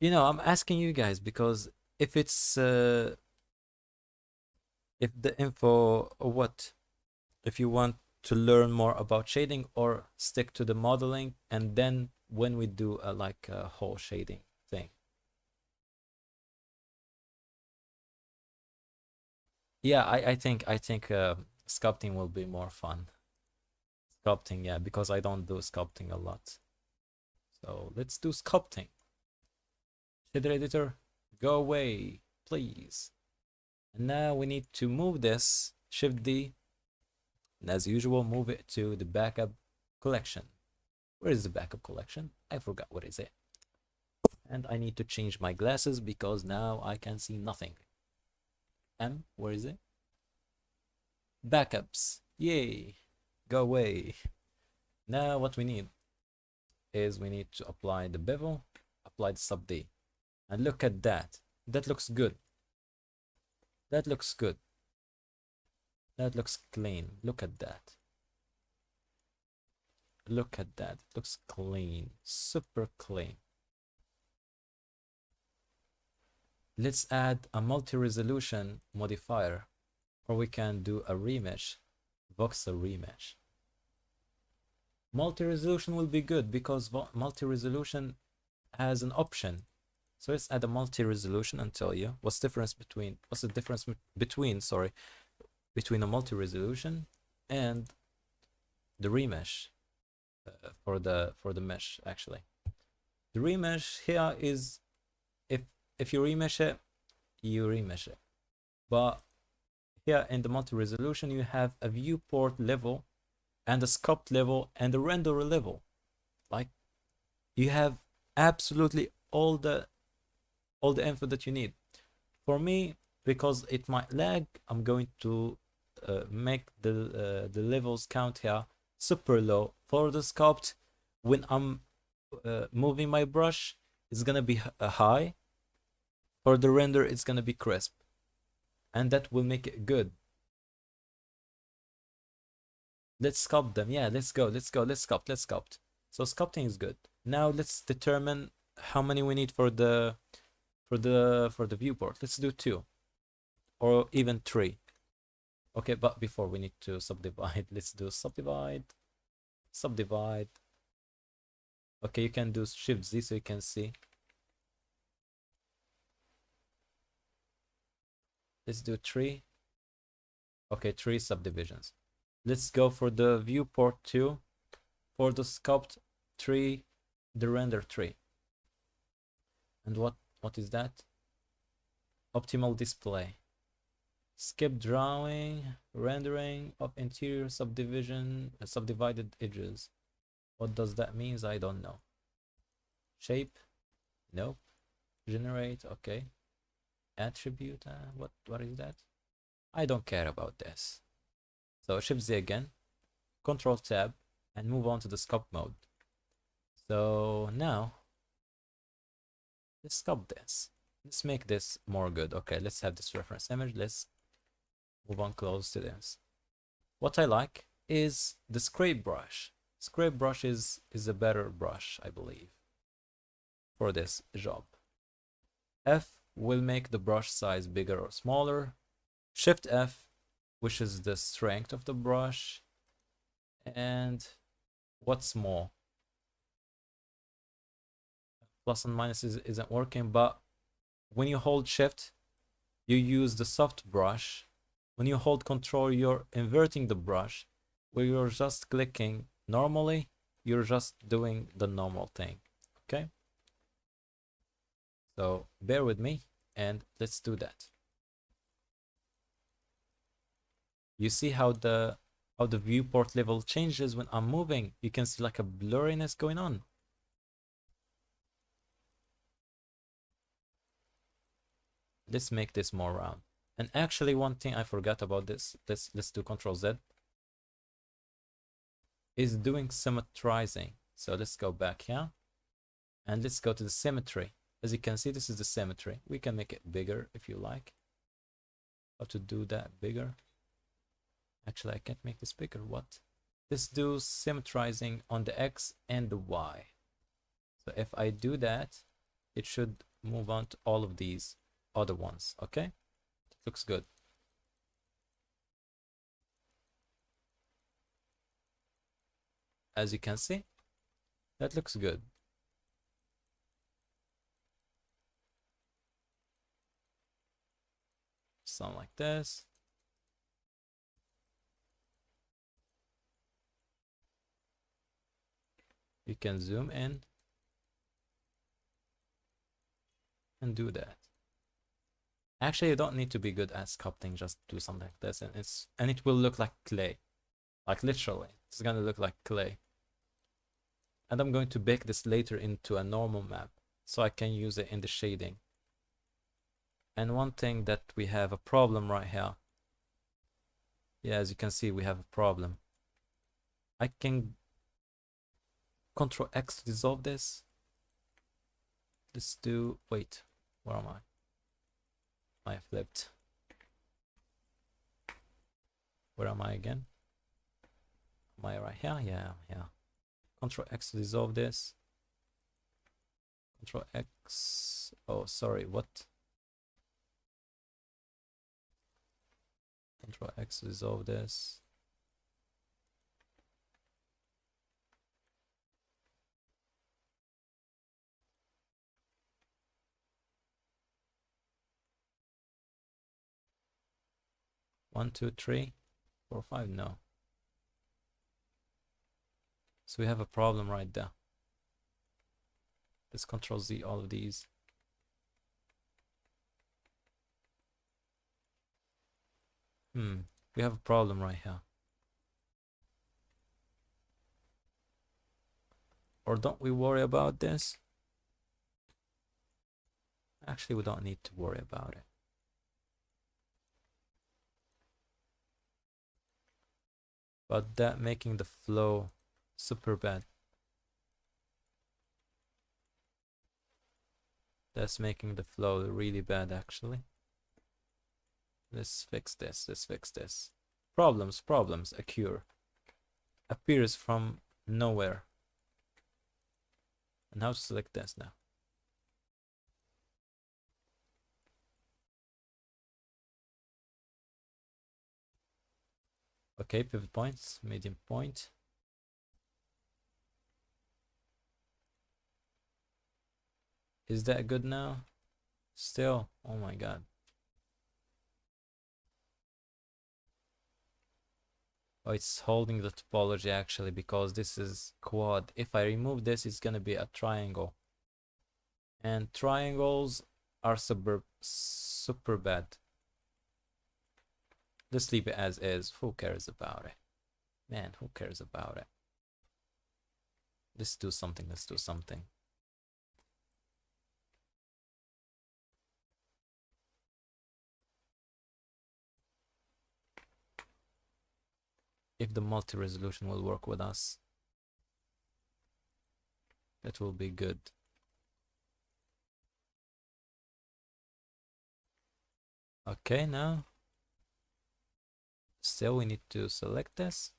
You know, I'm asking you guys because if it's if the info or what, if you want to learn more about shading or stick to the modeling, and then when we do a like a whole shading thing. Yeah, I think sculpting will be more fun. Sculpting, yeah, because I don't do sculpting a lot. So let's do sculpting. Shader editor, go away, please. And now we need to move this, Shift D, and as usual, move it to the backup collection. Where is the backup collection? I forgot what is it. And I need to change my glasses because now I can see nothing. Where is it? Backups, yay, go away. Now what we need is we need to apply the bevel, apply the sub D. And look at that. That looks good. That looks good. That looks clean. Look at that. Look at that. It looks clean. Super clean. Let's add a multi-resolution modifier, or we can do a remesh, voxel remesh. Multi-resolution will be good because multi-resolution has an option. So let's add a multi-resolution and tell you what's the difference between between a multi-resolution and the remesh for the mesh. Actually, the remesh here is if you remesh it, you remesh it. But here in the multi-resolution, you have a viewport level and a sculpt level and a renderer level. Like, you have absolutely all the info that you need. For me, because it might lag, I'm going to make the levels count here super low. For the sculpt, when I'm moving my brush, it's gonna be high. For the render, it's gonna be crisp, and that will make it good. Let's sculpt them. Yeah, let's go. Let's sculpt. So sculpting is good. Now let's determine how many we need for the viewport. Let's do 2 or even 3. Okay, but before we need to subdivide. Let's do subdivide. Okay, you can do Shift Z so you can see. Let's do 3. Okay, 3 subdivisions. Let's go for the viewport 2, for the sculpt 3, the render 3. And what is that? Optimal display. Skip drawing, rendering of interior subdivision, subdivided edges. What does that mean? I don't know. Shape? Nope. Generate? Okay. Attribute? What is that? I don't care about this. So Shift Z again, Control Tab, and move on to the sculpt mode. So now let's sculpt this. Let's make this more good. Okay, let's have this reference image. Let's move on close to this. What I like is the scrape brush. Scrape brush is a better brush, I believe, for this job. F will make the brush size bigger or smaller. Shift F, which is the strength of the brush. And what's more, plus and minus isn't working, but when you hold Shift, you use the soft brush. When you hold Control, you're inverting the brush. Where you're just clicking normally, you're just doing the normal thing. Okay, so bear with me and let's do that. You see how the viewport level changes when I'm moving. You can see like a blurriness going on. Let's make this more round. And actually, one thing I forgot about this, let's do Control Z, is doing symmetrizing. So let's go back here and let's go to the symmetry. As you can see, this is the symmetry. We can make it bigger if you like. How to do that bigger? Actually, I can't make this bigger. What? Let's do symmetrizing on the X and the Y. So if I do that, it should move on to all of these other ones. Okay, it looks good. As you can see, that looks good. Something like this. You can zoom in and do that. Actually, you don't need to be good at sculpting, just do something like this, and it will look like clay. Like literally, it's gonna look like clay. And I'm going to bake this later into a normal map so I can use it in the shading. And one thing that we have a problem right here. Yeah, as you can see, we have a problem. I can Control X to dissolve this. Let's do, wait, where am I? I flipped. Where am I again? Am I right here? Yeah. Control X to dissolve this. Control X. Oh, sorry, what? Control X to dissolve this. One, two, three, four, five. No. So we have a problem right there. Let's Control Z all of these. We have a problem right here. Or don't we worry about this? Actually, we don't need to worry about it. But that making the flow super bad. That's making the flow really bad, actually. Let's fix this. Let's fix this. Problems occur. Appears from nowhere. And how to select this now? Okay, pivot points, medium point. Is that good now? Still, oh my god. Oh, it's holding the topology actually because this is quad. If I remove this, it's gonna be a triangle. And triangles are super bad. Let's leave it as is. Who cares about it? Man, who cares about it? Let's do something. Let's do something. If the multi-resolution will work with us, that will be good. Okay, now still we need to select this.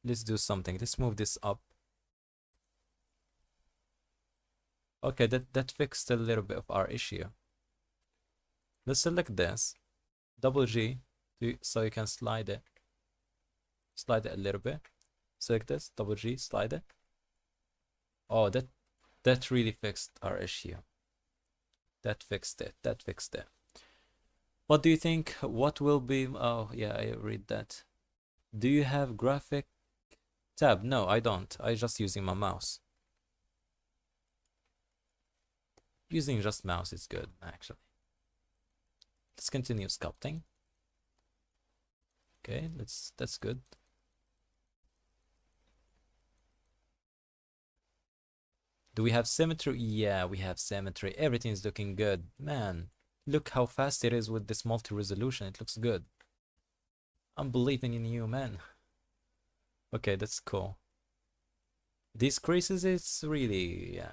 Let's do something. Let's move this up. Okay, that fixed a little bit of our issue. Let's select this, double G, so you can slide it a little bit. Select this, double G, slide it. Oh, that really fixed our issue. That fixed it. What do you think? What will be? Oh yeah, I read that. Do you have graphic tab? No, I don't. I just using my mouse. Using just mouse is good, actually. Let's continue sculpting. Okay, that's good. Do we have symmetry? Yeah, we have symmetry. Everything's looking good. Man, look how fast it is with this multi-resolution. It looks good. I'm believing in you, man. Okay, that's cool. These creases, it's really, yeah.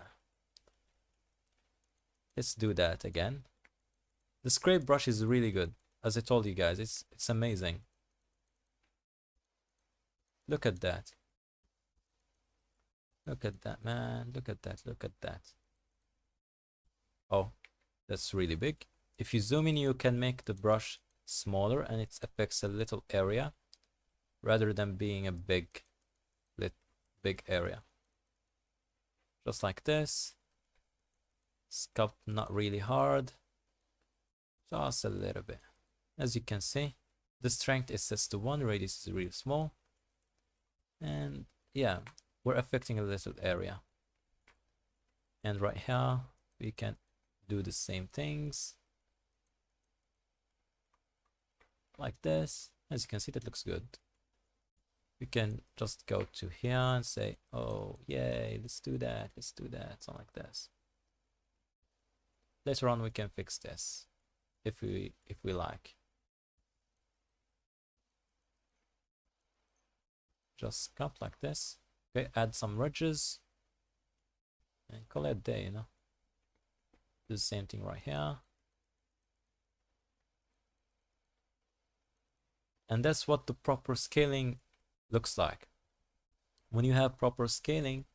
Let's do that again. The scrape brush is really good. As I told you guys, it's amazing. Look at that. Look at that, man. Look at that. Look at that. Oh, that's really big. If you zoom in, you can make the brush smaller and it affects a little area rather than being a big area. Just like this. Sculpt not really hard. Just a little bit. As you can see, the strength is set to 1, radius is really small. And yeah, we're affecting a little area. And right here, we can do the same things. Like this. As you can see, that looks good. We can just go to here and say, oh, yay, let's do that, something like this. Later on, we can fix this if we like. Just cut like this. Okay, add some ridges and call it a day, you know. Do the same thing right here. And that's what the proper scaling looks like. When you have proper scaling,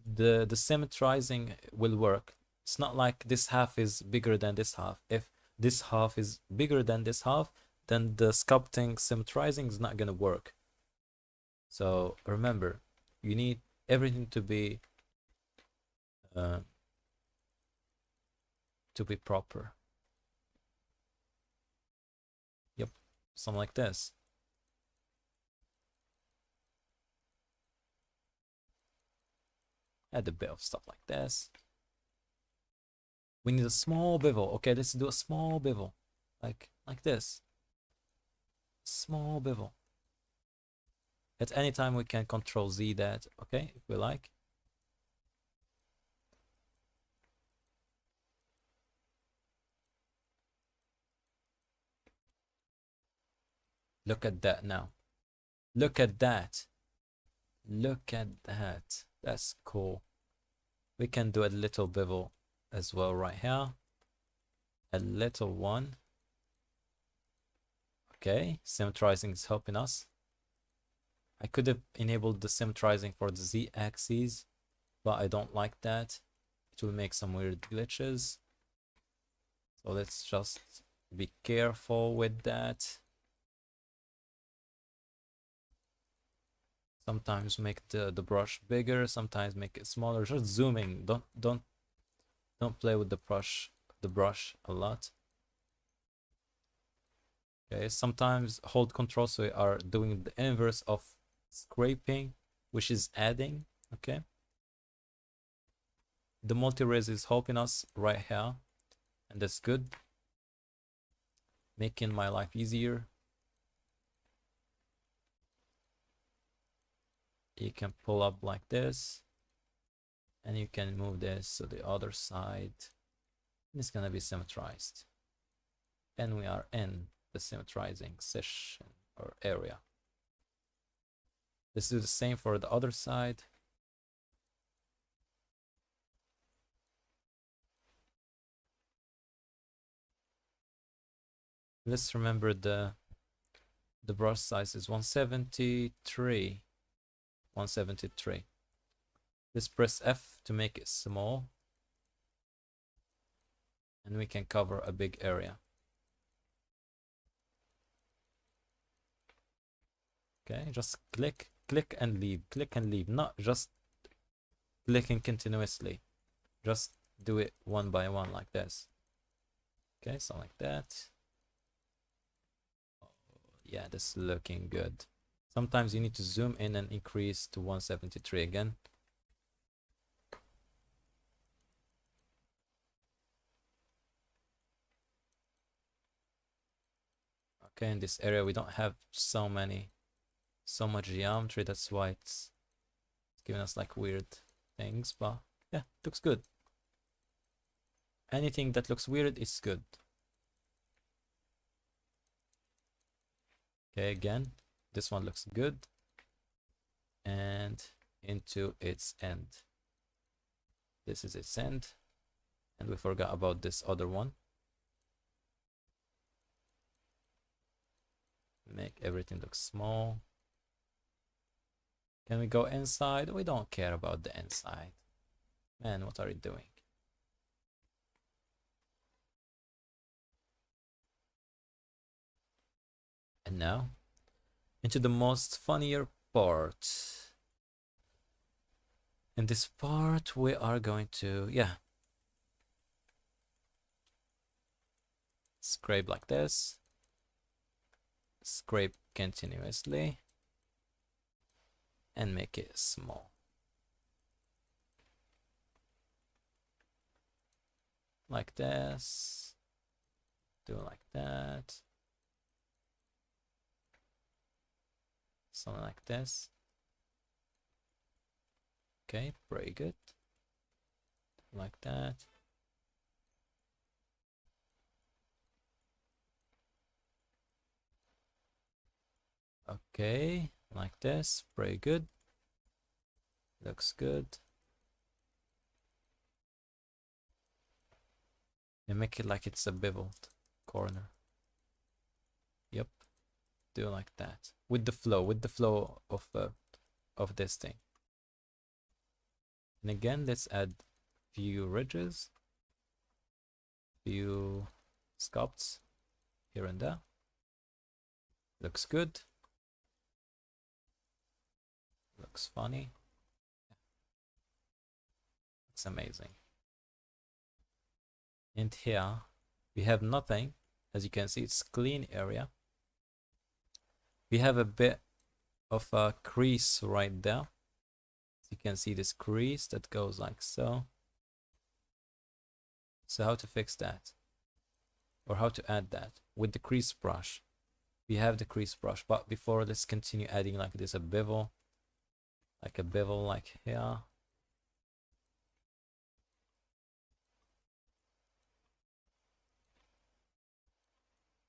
the symmetrizing will work. It's not like this half is bigger than this half. If this half is bigger than this half, then the sculpting symmetrizing is not gonna work. So remember, you need everything to be proper. Yep, something like this. Add a bit of stuff like this. We need a small bevel. Okay, let's do a small bevel, like this. Small bevel. At any time we can Control Z that, okay, if we like. Look at that now. Look at that. Look at that. That's cool. We can do a little bevel as well right here. A little one. Okay, symmetrizing is helping us. I could have enabled the symmetrizing for the Z-axis, but I don't like that. It will make some weird glitches. So let's just be careful with that. Sometimes make the brush bigger, sometimes make it smaller. Just zooming. Don't play with the brush a lot. Okay, sometimes hold Control so you are doing the inverse of scraping, which is adding. Okay. The multi-res is helping us right here, and that's good. Making my life easier. You can pull up like this, and you can move this to the other side. It's gonna be symmetrized, and we are in the symmetrizing session or area. Let's do the same for the other side. Let's remember the brush size is 173. 173. Let's press F to make it small, and we can cover a big area. Okay, just click and leave, not just clicking continuously. Just do it one by one like this. Okay, so like that. Oh, yeah, this is looking good. Sometimes you need to zoom in and increase to 173 again. Okay, in this area we don't have so much geometry, that's why it's giving us like weird things, but yeah, looks good. Anything that looks weird is good. Okay, again, this one looks good. And into its end. This is its end. And we forgot about this other one. Make everything look small. Can we go inside? We don't care about the inside. Man, what are you doing? And now, into the most funnier part. In this part, we are going to, scrape like this. Scrape continuously. And make it small. Like this. Do it like that. Something like this. Okay, very good. Like that. Okay, like this. Very good. Looks good. And make it like it's a beveled corner. Yep. Do like that. With the flow of this thing. And again, let's add few ridges, few sculpts here and there. Looks good. Looks funny. It's amazing. And here we have nothing. As you can see, it's clean area. We have a bit of a crease right there. You can see this crease that goes like so. So how to fix that? Or how to add that? With the crease brush. We have the crease brush, but before, let's continue adding like this, a bevel. Like a bevel like here.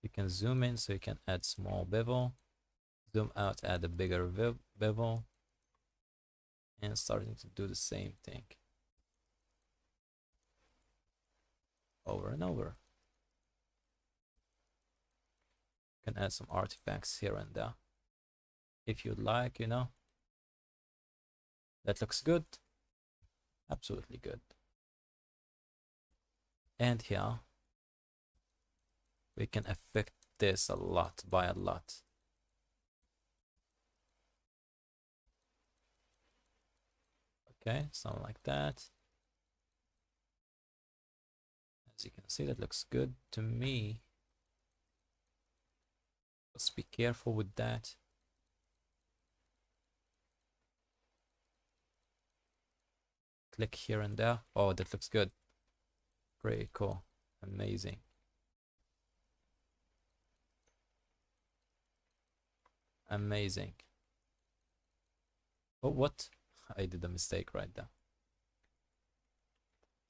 You can zoom in so you can add small bevel. Zoom out, add a bigger bevel. And starting to do the same thing over and over. You can add some artifacts here and there if you'd like, you know. That looks good. Absolutely good. And here we can affect this a lot, by a lot. Okay, something like that. As you can see, that looks good to me. Just be careful with that. Click here and there. Oh, that looks good. Pretty cool. Amazing. Amazing. Oh, what? I did a mistake right there.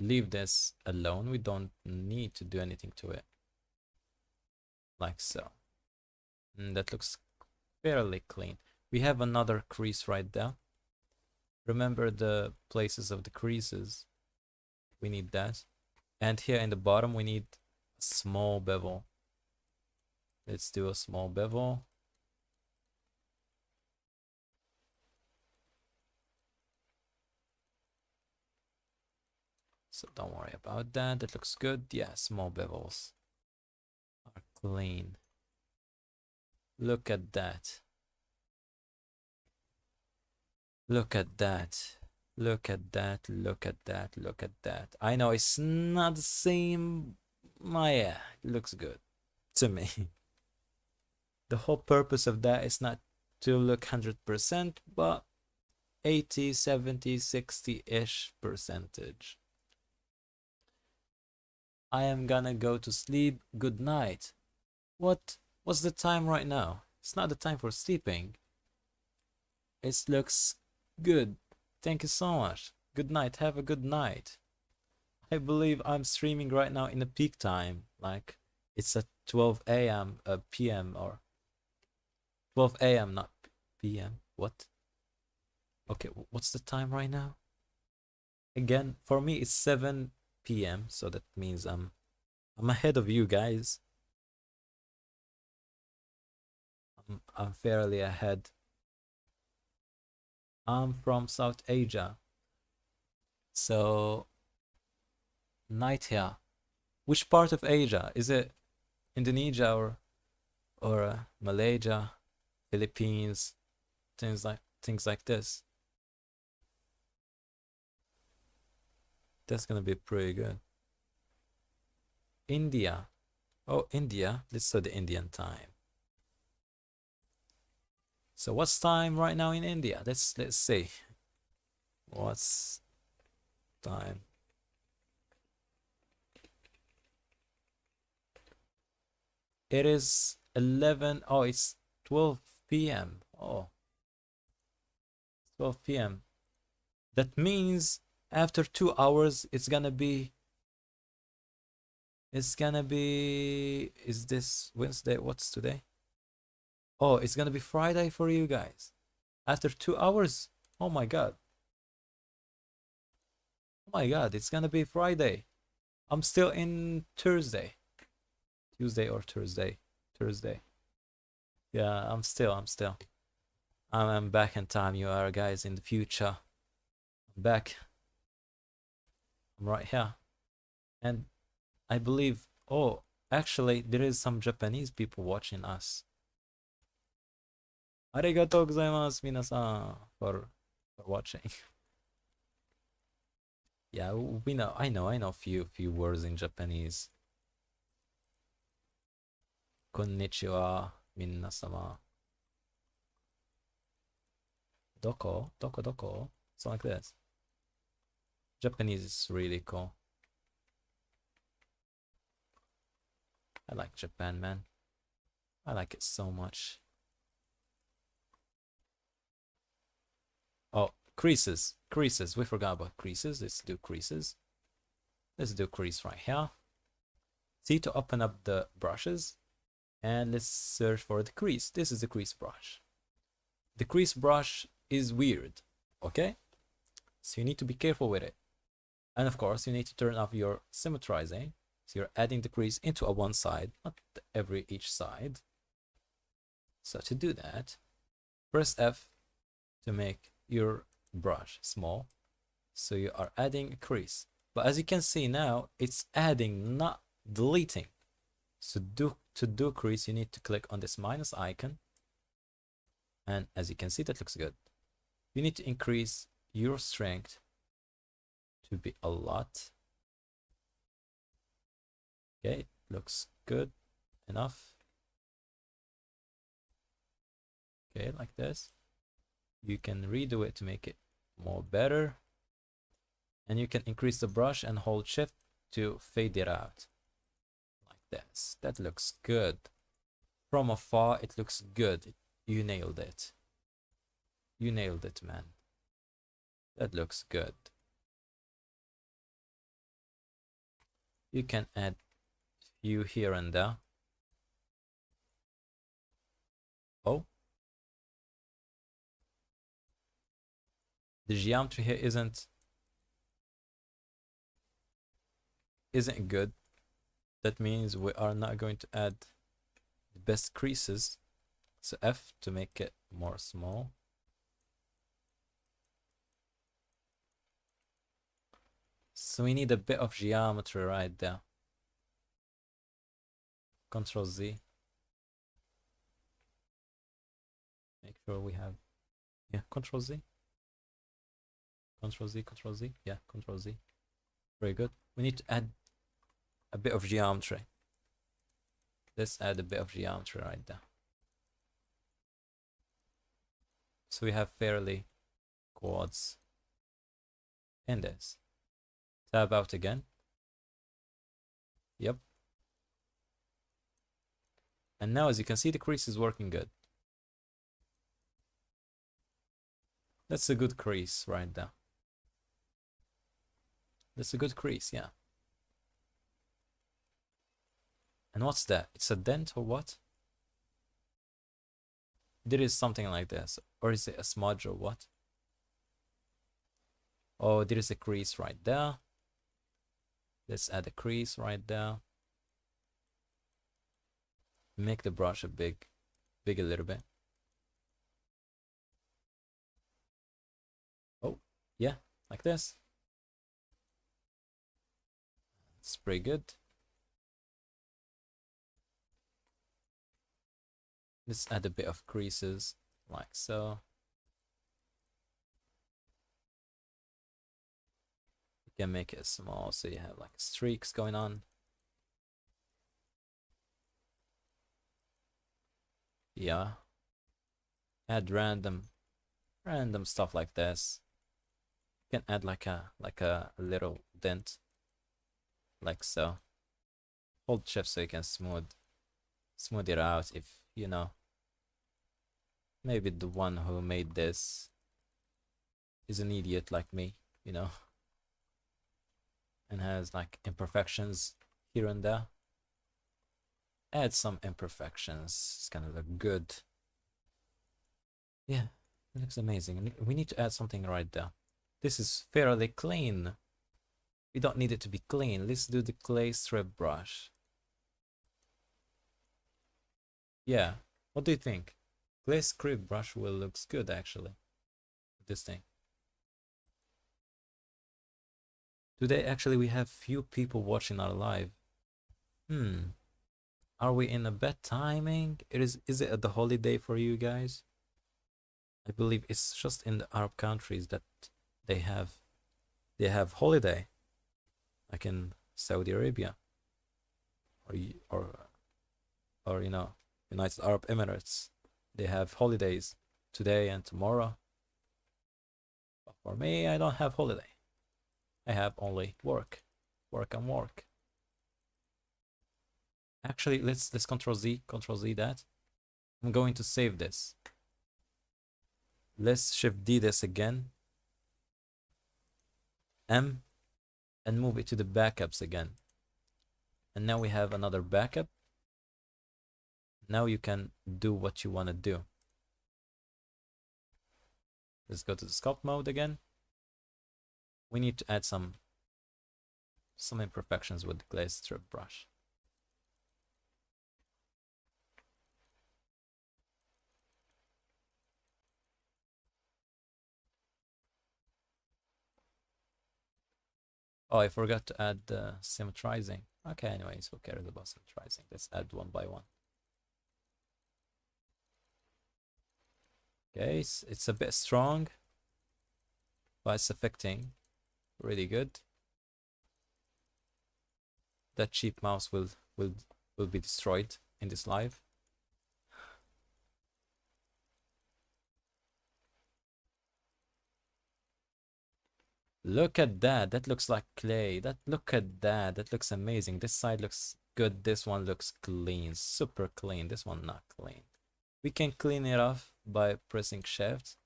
Leave this alone. We don't need to do anything to it. Like so. And that looks fairly clean. We have another crease right there. Remember the places of the creases. We need that. And here in the bottom, we need a small bevel. Let's do a small bevel. So don't worry about that. That looks good. Yeah, small bevels are clean. Look at that. Look at that. Look at that. Look at that. Look at that. I know it's not the same. Yeah, it looks good to me. The whole purpose of that is not to look 100%, but 80, 70, 60-ish percentage. I am gonna go to sleep. Good night. What? What's the time right now? It's not the time for sleeping. It looks good. Thank you so much. Good night. Have a good night. I believe I'm streaming right now in the peak time. Like it's at 12 a.m. PM or 12 a.m. not PM. What? Okay, what's the time right now? Again, for me it's 7 p.m. So that means I'm ahead of you guys. I'm fairly ahead. I'm from South Asia. So night here. Which part of Asia? Is it Indonesia or Malaysia, Philippines, things like this? That's gonna be pretty good. India. Oh, India. Let's say the Indian time. So what's time right now in India? Let's see. What's time? It is 11. Oh, it's 12 p.m. Oh, 12 p.m. That means after 2 hours, it's gonna be. Is this Wednesday? What's today? Oh, it's gonna be Friday for you guys. After 2 hours. Oh my god. Oh my god, it's gonna be Friday. I'm still in Thursday. Tuesday or Thursday. Thursday. Yeah, I'm still. I'm back in time. You are guys in the future. I'm back. I'm right here. And I believe, oh, actually, there is some Japanese people watching us. Arigatou gozaimasu, minasan, for watching. Yeah, we know. I know few words in Japanese. Konnichiwa, minasama. Doko. So like this. Japanese is really cool. I like Japan, man. I like it so much. Oh, creases. Creases. We forgot about creases. Let's do creases. Let's do crease right here. See, to open up the brushes. And let's search for the crease. This is the crease brush. The crease brush is weird. Okay? So you need to be careful with it. And of course, you need to turn off your symmetrizing. So you're adding the crease into a one side, not each side. So to do that, press F to make your brush small. So you are adding a crease. But as you can see now, it's adding, not deleting. So to do crease, you need to click on this minus icon. And as you can see, that looks good. You need to increase your strength to be a lot. Okay, looks good enough. Okay, like this. You can redo it to make it more better. And you can increase the brush and hold shift to fade it out. Like this. That looks good. From afar, it looks good. You nailed it. You nailed it, man. That looks good. You can add few here and there. Oh. The geometry here isn't good. That means we are not going to add the best creases. So F to make it more small. So we need a bit of geometry right there. Control Z. Make sure we have, yeah, Control Z. Control Z, Control Z. Yeah, Control Z. Very good. We need to add a bit of geometry. Let's add a bit of geometry right there. So we have fairly quads in this. Tab out again. Yep. And now as you can see, the crease is working good. That's a good crease right there. That's a good crease, yeah. And what's that? It's a dent or what? There is something like this. Or is it a smudge or what? Oh, there is a crease right there. Let's add a crease right there. Make the brush big a little bit. Oh, yeah, like this. It's pretty good. Let's add a bit of creases, like so. You can make it small so you have like streaks going on. Yeah. Add random stuff like this. You can add like a little dent, like so. Hold shift so you can smooth it out if you know. Maybe the one who made this is an idiot like me, you know, and has like imperfections here and there. Add some imperfections. It's gonna look good. Yeah, it looks amazing. We need to add something right there. This is fairly clean. We don't need it to be clean. Let's do the clay strip brush. Yeah, what do you think? Clay strip brush will looks good actually. This thing. Today actually we have few people watching our live. Are we in a bad timing? Is it the holiday for you guys? I believe it's just in the Arab countries that they have holiday, like in Saudi Arabia, or you know, United Arab Emirates. They have holidays today and tomorrow. But for me, I don't have holiday. I have only work and work. Actually, let's control Z that. I'm going to save this. Let's shift D this again. M, and move it to the backups again. And now we have another backup. Now you can do what you want to do. Let's go to the sculpt mode again. We need to add some imperfections with the clay strip brush. Oh, I forgot to add symmetrizing. Okay, anyways, who cares about symmetrizing? Let's add one by one. Okay, it's a bit strong, but it's affecting really good. That cheap mouse will be destroyed in this live. Look at that. That looks like clay. Look at that. That looks amazing. This side looks good. This one looks clean. Super clean. This one not clean. We can clean it off by pressing shift.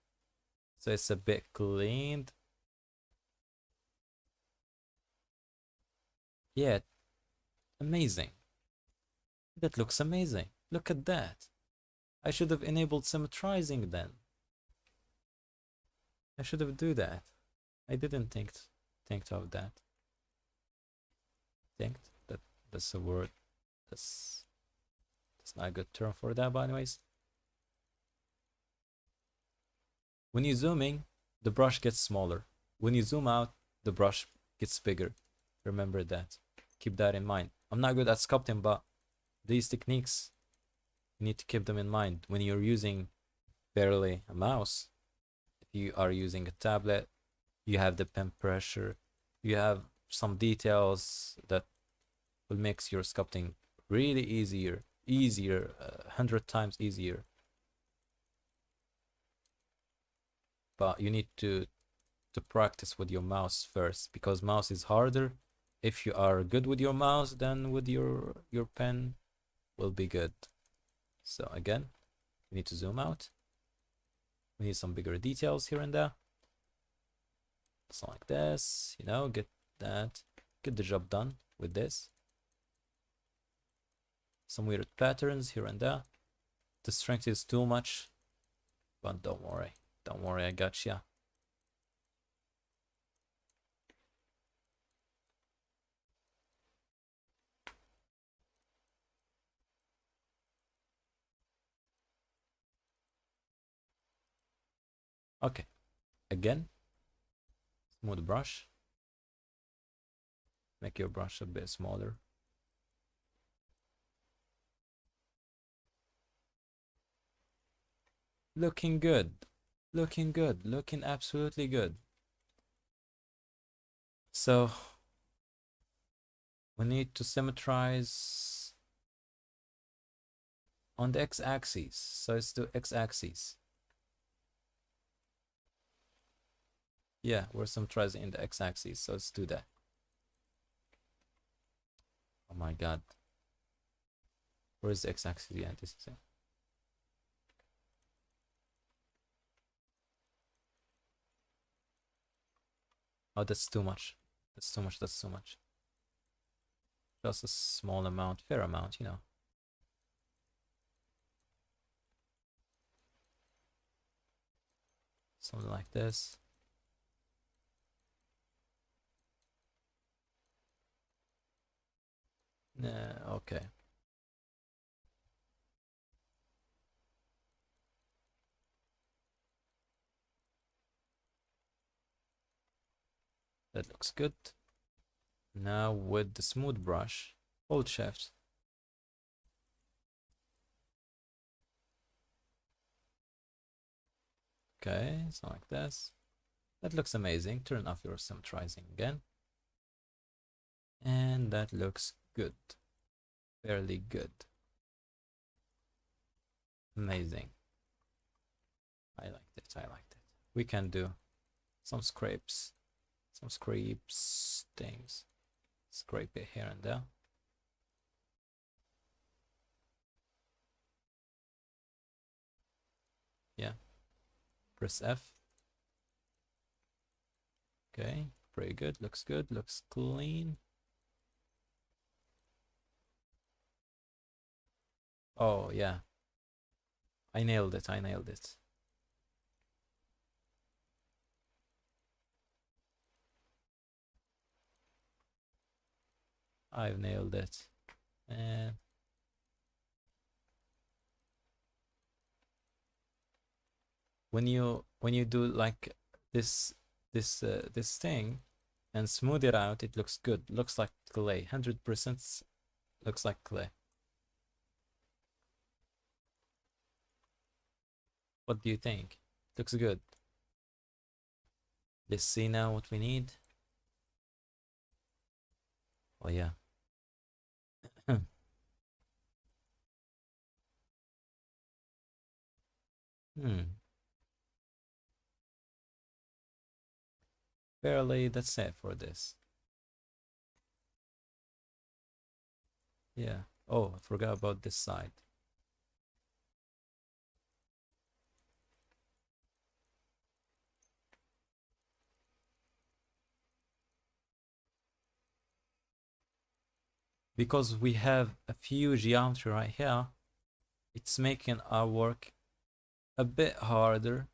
So it's a bit cleaned. Yeah. Amazing. That looks amazing. Look at that. I should have enabled symmetrizing then. I should have do that. I didn't think of that. That's a word. That's not a good term for that, but anyways. When you zoom in, the brush gets smaller. When you zoom out, the brush gets bigger. Remember that. Keep that in mind. I'm not good at sculpting, but these techniques, you need to keep them in mind when you're using barely a mouse. If you are using a tablet, you have the pen pressure, you have some details that will make your sculpting really easier, 100 times easier. But you need to practice with your mouse first, because mouse is harder. If you are good with your mouse, then with your pen will be good. So again, we need to zoom out. We need some bigger details here and there. Something like this, you know, get the job done with this. Some weird patterns here and there. The strength is too much, but don't worry, I gotcha. Okay, again, smooth brush. Make your brush a bit smaller. Looking good. Looking good. Looking absolutely good. So we need to symmetrize on the x-axis. So let's do x-axis. Yeah, we're symmetrizing in the x-axis. So let's do that. Oh my god. Where is the x-axis? Yeah, this is it. Oh, that's too much. That's too much. That's too much. Just a small amount, fair amount, you know. Something like this. Nah, okay. That looks good. Now with the smooth brush, hold shift. Okay, so like this. That looks amazing. Turn off your symmetrizing again. And that looks good. Fairly good. Amazing. I liked it. I liked it. We can do some scrapes. Some scrapes things. Scrape it here and there. Yeah. Press F. Okay. Pretty good. Looks good. Looks clean. Oh, yeah. I nailed it. I nailed it. I've nailed it. And when you do like this thing and smooth it out, it looks good. Looks like clay. 100% looks like clay. What do you think? Looks good. Let's see now what we need. Oh yeah. Hmm. Barely, that's it for this. Yeah. Oh, I forgot about this side. Because we have a few geometry right here, it's making our work a bit harder.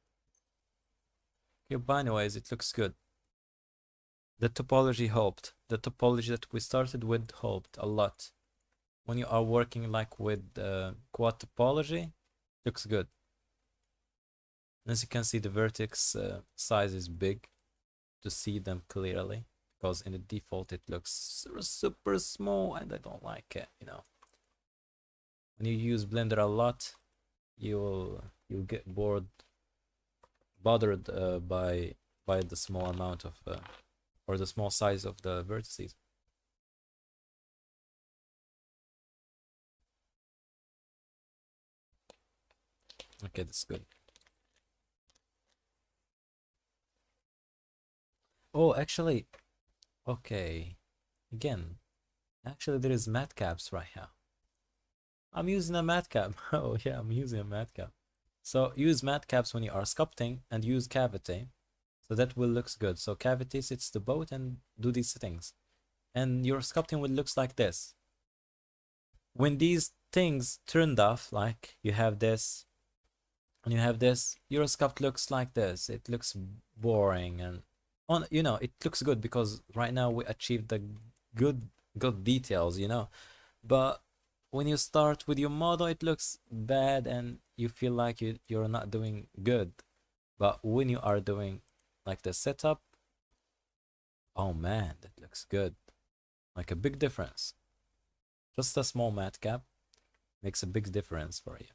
Okay, but anyways, it looks good. The topology helped. The topology that we started with helped a lot. When you are working like with quad topology, looks good. As you can see, the vertex size is big to see them clearly, because in the default it looks super small and I don't like it, you know. When you use Blender a lot, you'll get bothered by the small amount of or the small size of the vertices. Okay, that's good. Oh, actually, okay. Again, actually there is matte caps right here. I'm using a matcap. Oh yeah, I'm using a matcap. So use matcaps when you are sculpting and use cavity. So that will looks good. So cavity sits the boat and do these settings. And your sculpting will looks like this. When these things turned off, like you have this and you have this, your sculpt looks like this. It looks boring and on it looks good because right now we achieved the good details, But when you start with your model, it looks bad and you feel like you're not doing good. But when you are doing like the setup, oh man, that looks good. Like a big difference. Just a small mat cap makes a big difference for you.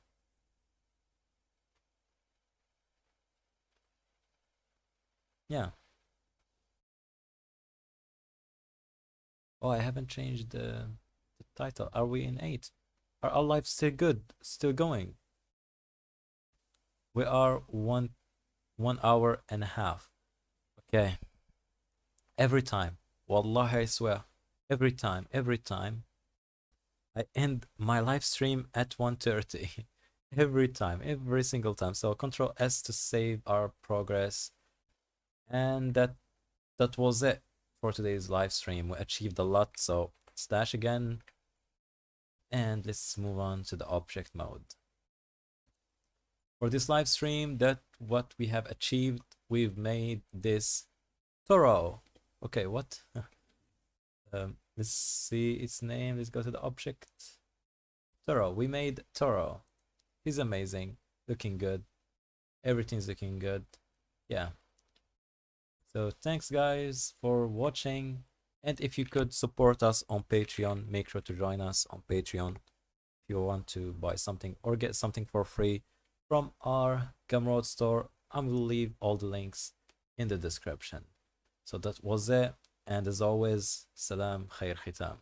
Yeah. Oh, I haven't changed the title. Are we in 8? Are our lives still good? Still going? We are 1 hour and a half. Okay. Every time. Wallahi, I swear. Every time. I end my live stream at 1:30. Every time, every single time. So Control S to save our progress. And that was it for today's live stream. We achieved a lot, so stash again. And let's move on to the object mode. For this live stream, that what we have achieved, we've made this Toro. Okay, what? Let's see its name. Let's go to the object. Toro. We made Toro. He's amazing. Looking good. Everything's looking good. Yeah. So thanks guys for watching. And if you could support us on Patreon, make sure to join us on Patreon if you want to buy something or get something for free from our Gumroad store. I will leave all the links in the description. So that was it. And as always, salam khair khitam.